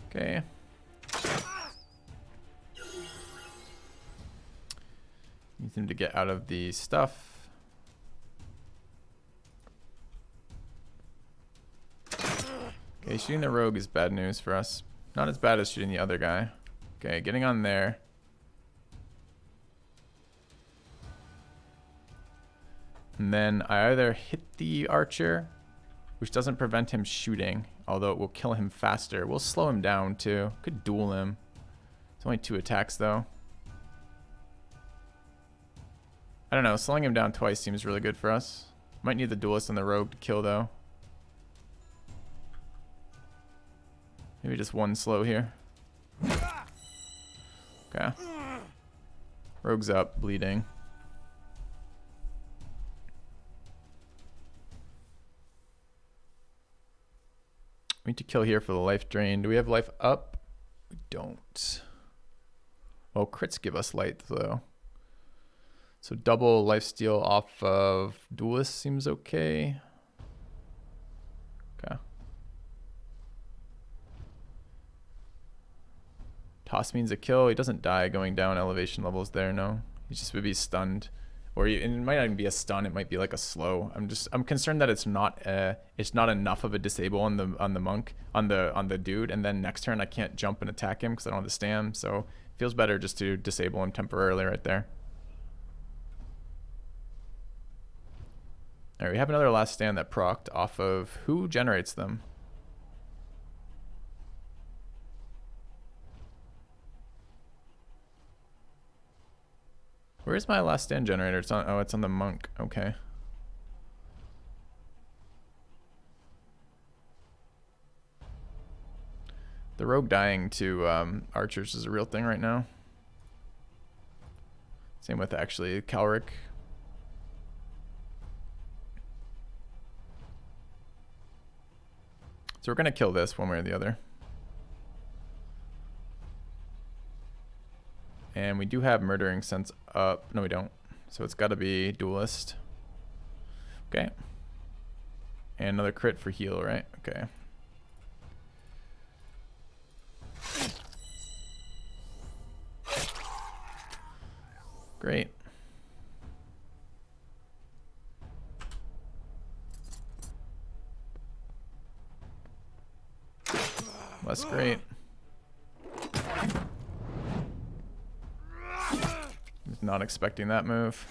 Okay. Need him to get out of the stuff. Okay, shooting the rogue is bad news for us. Not as bad as shooting the other guy. Okay, getting on there. And then I either hit the archer, which doesn't prevent him shooting, although it will kill him faster. We'll slow him down too. Could duel him. It's only 2 attacks though. I don't know, slowing him down twice seems really good for us. Might need the duelist and the rogue to kill though. Maybe just 1 slow here. Okay. Rogue's up, bleeding. We need to kill here for the life drain. Do we have life up? We don't. Well, crits give us light though. So double lifesteal off of duelist seems okay. Okay. Toss means a kill. He doesn't die going down elevation levels there, no. He just would be stunned. Or it might not even be a stun, it might be like a slow. I'm concerned that it's not enough of a disable on the monk, on the dude, and then next turn I can't jump and attack him because I don't have the stam, so it feels better just to disable him temporarily right there. Alright, we have another last stand that procced off of who generates them? Where's my last stand generator? It's on, oh, it's on the monk. Okay. The rogue dying to archers is a real thing right now. Same with actually Calric. So we're gonna kill this one way or the other. And we do have murdering sense up. No, we don't. So it's got to be duelist. Okay. And another crit for heal, right? Okay. Great. Less great. Not expecting that move.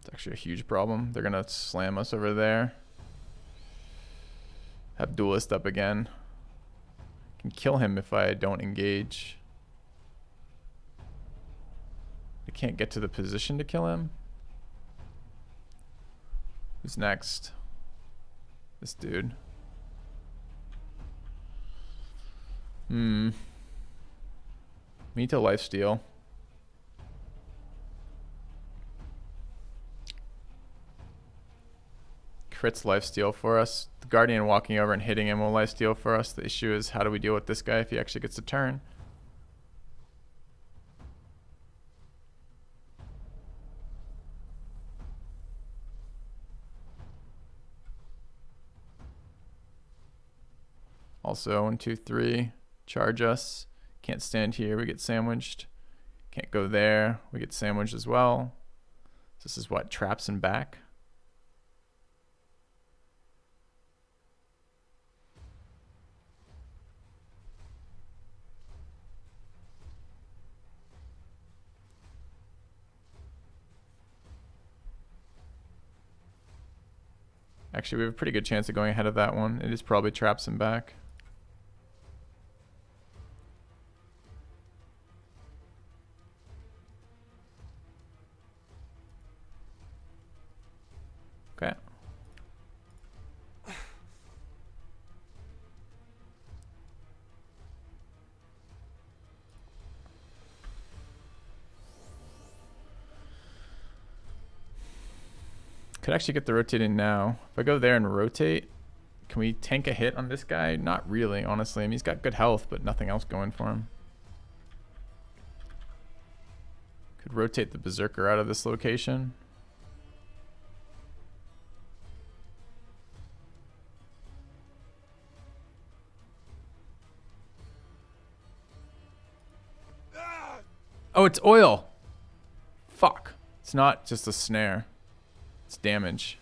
It's actually a huge problem. They're gonna slam us over there. Have duelist up again. Can kill him if I don't engage. I can't get to the position to kill him. Who's next? This dude. We need to lifesteal. Crits lifesteal for us. The Guardian walking over and hitting him will lifesteal for us. The issue is how do we deal with this guy if he actually gets a turn? Also, 1, 2, 3. Charge us. Can't stand here. We get sandwiched. Can't go there. We get sandwiched as well. So this is what? Traps and back? Actually, we have a pretty good chance of going ahead of that one. It is probably traps and back. Could actually get the rotating now. If I go there and rotate, can we tank a hit on this guy? Not really, honestly. I mean, he's got good health, but nothing else going for him. Could rotate the Berserker out of this location. Oh, it's oil. Fuck. It's not just a snare. It's damage.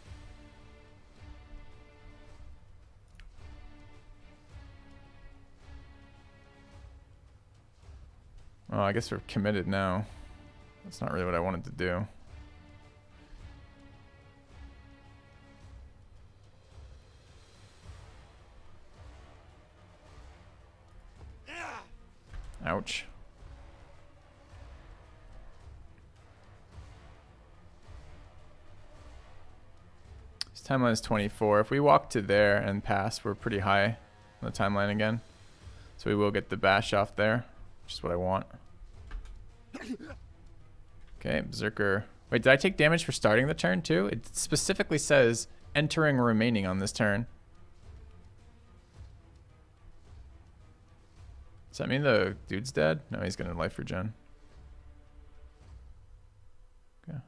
Oh, I guess we're committed now. That's not really what I wanted to do. Ouch. His timeline is 24. If we walk to there and pass, we're pretty high on the timeline again. So we will get the bash off there, which is what I want. Okay, Berserker. Wait, did I take damage for starting the turn too? It specifically says entering remaining on this turn. Does that mean the dude's dead? No, he's gonna life regen. Okay.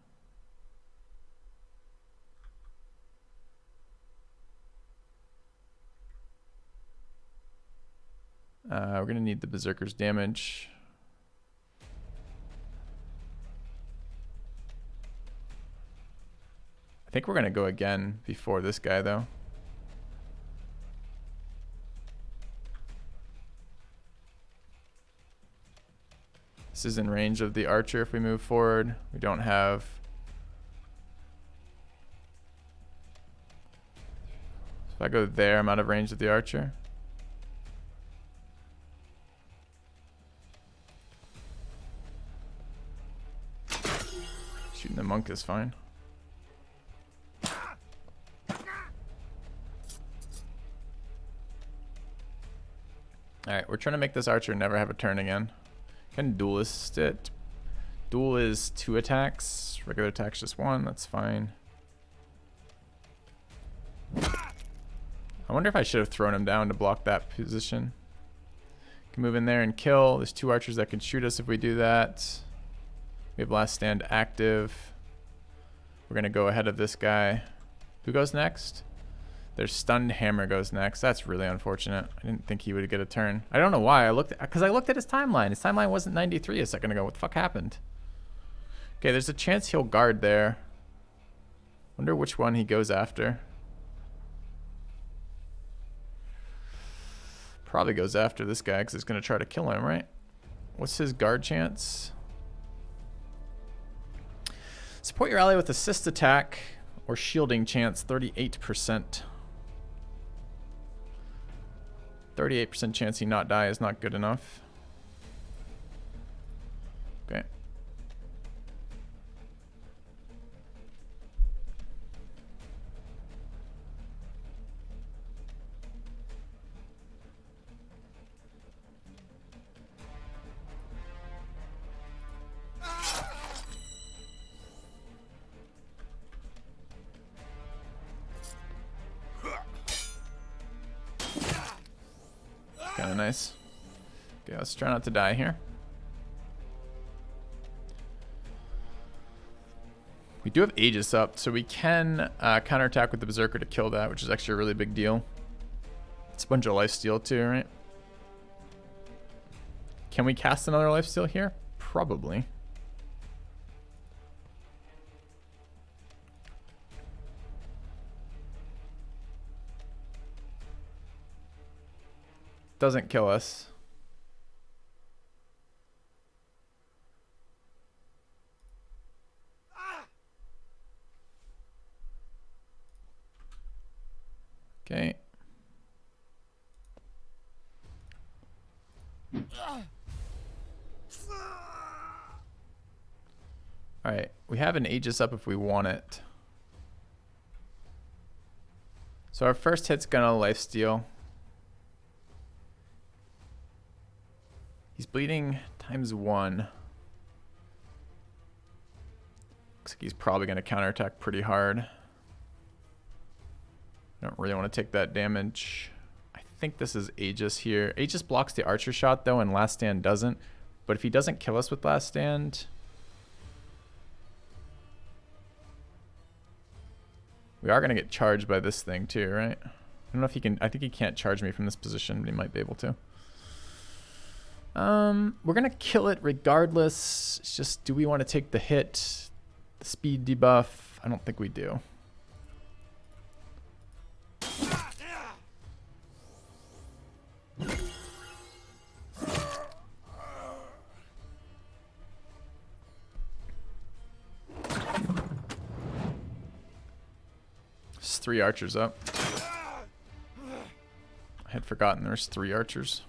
We're gonna need the Berserker's damage. I think we're gonna go again before this guy though. This is in range of the archer if we move forward. We don't have... If I go there, I'm out of range of the archer. Shooting the monk is fine. Alright, we're trying to make this archer never have a turn again. Can duelist it. Duel is 2 attacks. Regular attack's just 1. That's fine. I wonder if I should have thrown him down to block that position. Can move in there and kill. There's 2 archers that can shoot us if we do that. We have last stand active. We're going to go ahead of this guy. Who goes next? Their stunned hammer goes next. That's really unfortunate. I didn't think he would get a turn. I don't know why. Because I looked at his timeline. His timeline wasn't 93 a second ago. What the fuck happened? Okay, there's a chance he'll guard there. Wonder which one he goes after. Probably goes after this guy because he's going to try to kill him, right? What's his guard chance? Support your ally with assist attack or shielding chance, 38%. 38% chance he not die is not good enough. Okay. Kind of nice. Okay, let's try not to die here. We do have Aegis up, so we can counterattack with the Berserker to kill that, which is actually a really big deal. It's a bunch of lifesteal too, right? Can we cast another lifesteal here? Probably. Doesn't kill us. Okay. All right, we have an Aegis up if we want it. So our first hit's gonna lifesteal. He's bleeding ×1. Looks like he's probably going to counterattack pretty hard. I don't really want to take that damage. I think this is Aegis here. Aegis blocks the archer shot though, and Last Stand doesn't. But if he doesn't kill us with Last Stand, we are going to get charged by this thing too, right? I don't know if he can. I think he can't charge me from this position, but he might be able to. We're going to kill it regardless. It's just, do we want to take the hit? The speed debuff? I don't think we do. There's 3 archers up. I had forgotten there's 3 archers.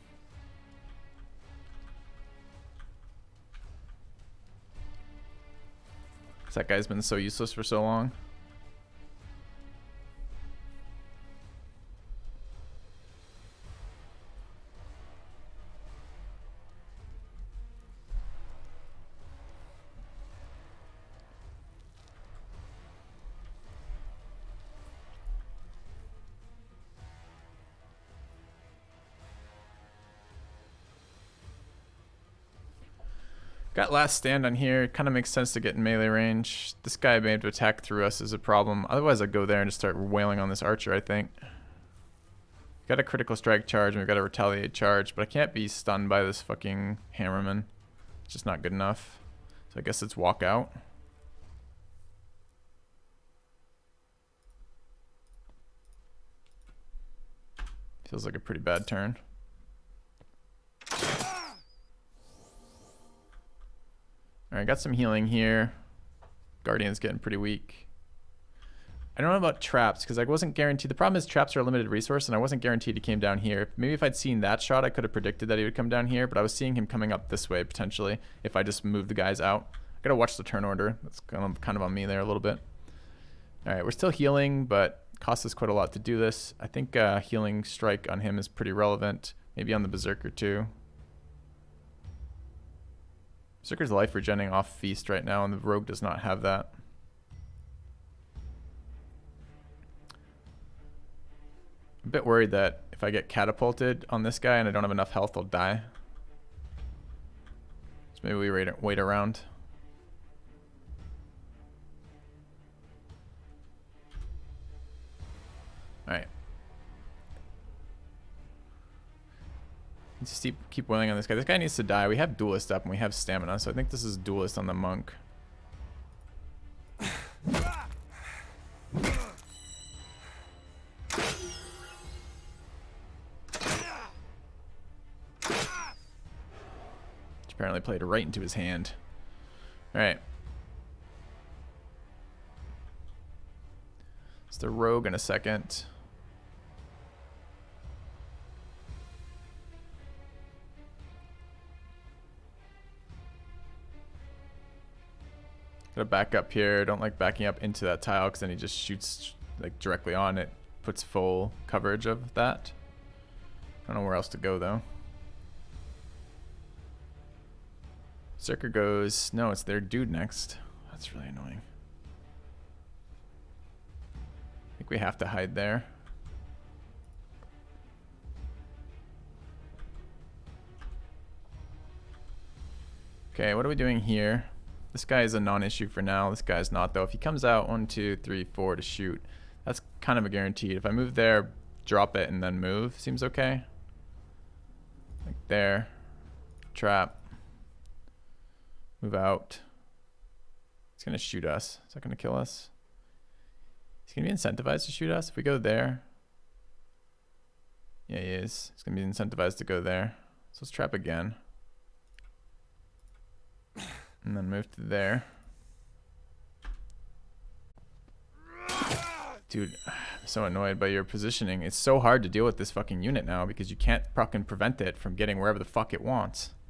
That guy's been so useless for so long. Got Last Stand on here. It kind of makes sense to get in melee range. This guy being able to attack through us is a problem. Otherwise, I'd go there and just start wailing on this archer, I think. Got a critical strike charge, and we've got a retaliate charge, but I can't be stunned by this fucking hammerman. It's just not good enough. So I guess it's walk out. Feels like a pretty bad turn. Alright, got some healing here. Guardian's getting pretty weak. I don't know about traps, because I wasn't guaranteed. The problem is traps are a limited resource, and I wasn't guaranteed he came down here. Maybe if I'd seen that shot, I could have predicted that he would come down here, but I was seeing him coming up this way, potentially, if I just moved the guys out. I gotta watch the turn order. That's kind of on me there a little bit. Alright, we're still healing, but it costs us quite a lot to do this. I think healing strike on him is pretty relevant. Maybe on the Berserker, too. Berserker's life regenning off Feast right now, and the Rogue does not have that. I'm a bit worried that if I get catapulted on this guy and I don't have enough health, I'll die. So maybe we wait around. Alright. Just keep wailing on this guy. This guy needs to die. We have Duelist up and we have stamina, so I think this is Duelist on the monk. Which apparently played right into his hand. Alright. It's the Rogue in a second. Gotta back up here. Don't like backing up into that tile because then he just shoots like directly on it. Puts full coverage of that. I don't know where else to go though. Berserker goes. No, it's their dude next. That's really annoying. I think we have to hide there. Okay, what are we doing here? This guy is a non-issue for now. This guy's not though. If he comes out 1, 2, 3, 4 to shoot, that's kind of a guaranteed. If I move there, drop it, and then move, seems okay. Like there. Trap. Move out. He's gonna shoot us. Is that gonna kill us? He's gonna be incentivized to shoot us if we go there. Yeah, he is. He's gonna be incentivized to go there. So let's trap again. And then move to there. Dude, I'm so annoyed by your positioning. It's so hard to deal with this fucking unit now because you can't fucking prevent it from getting wherever the fuck it wants.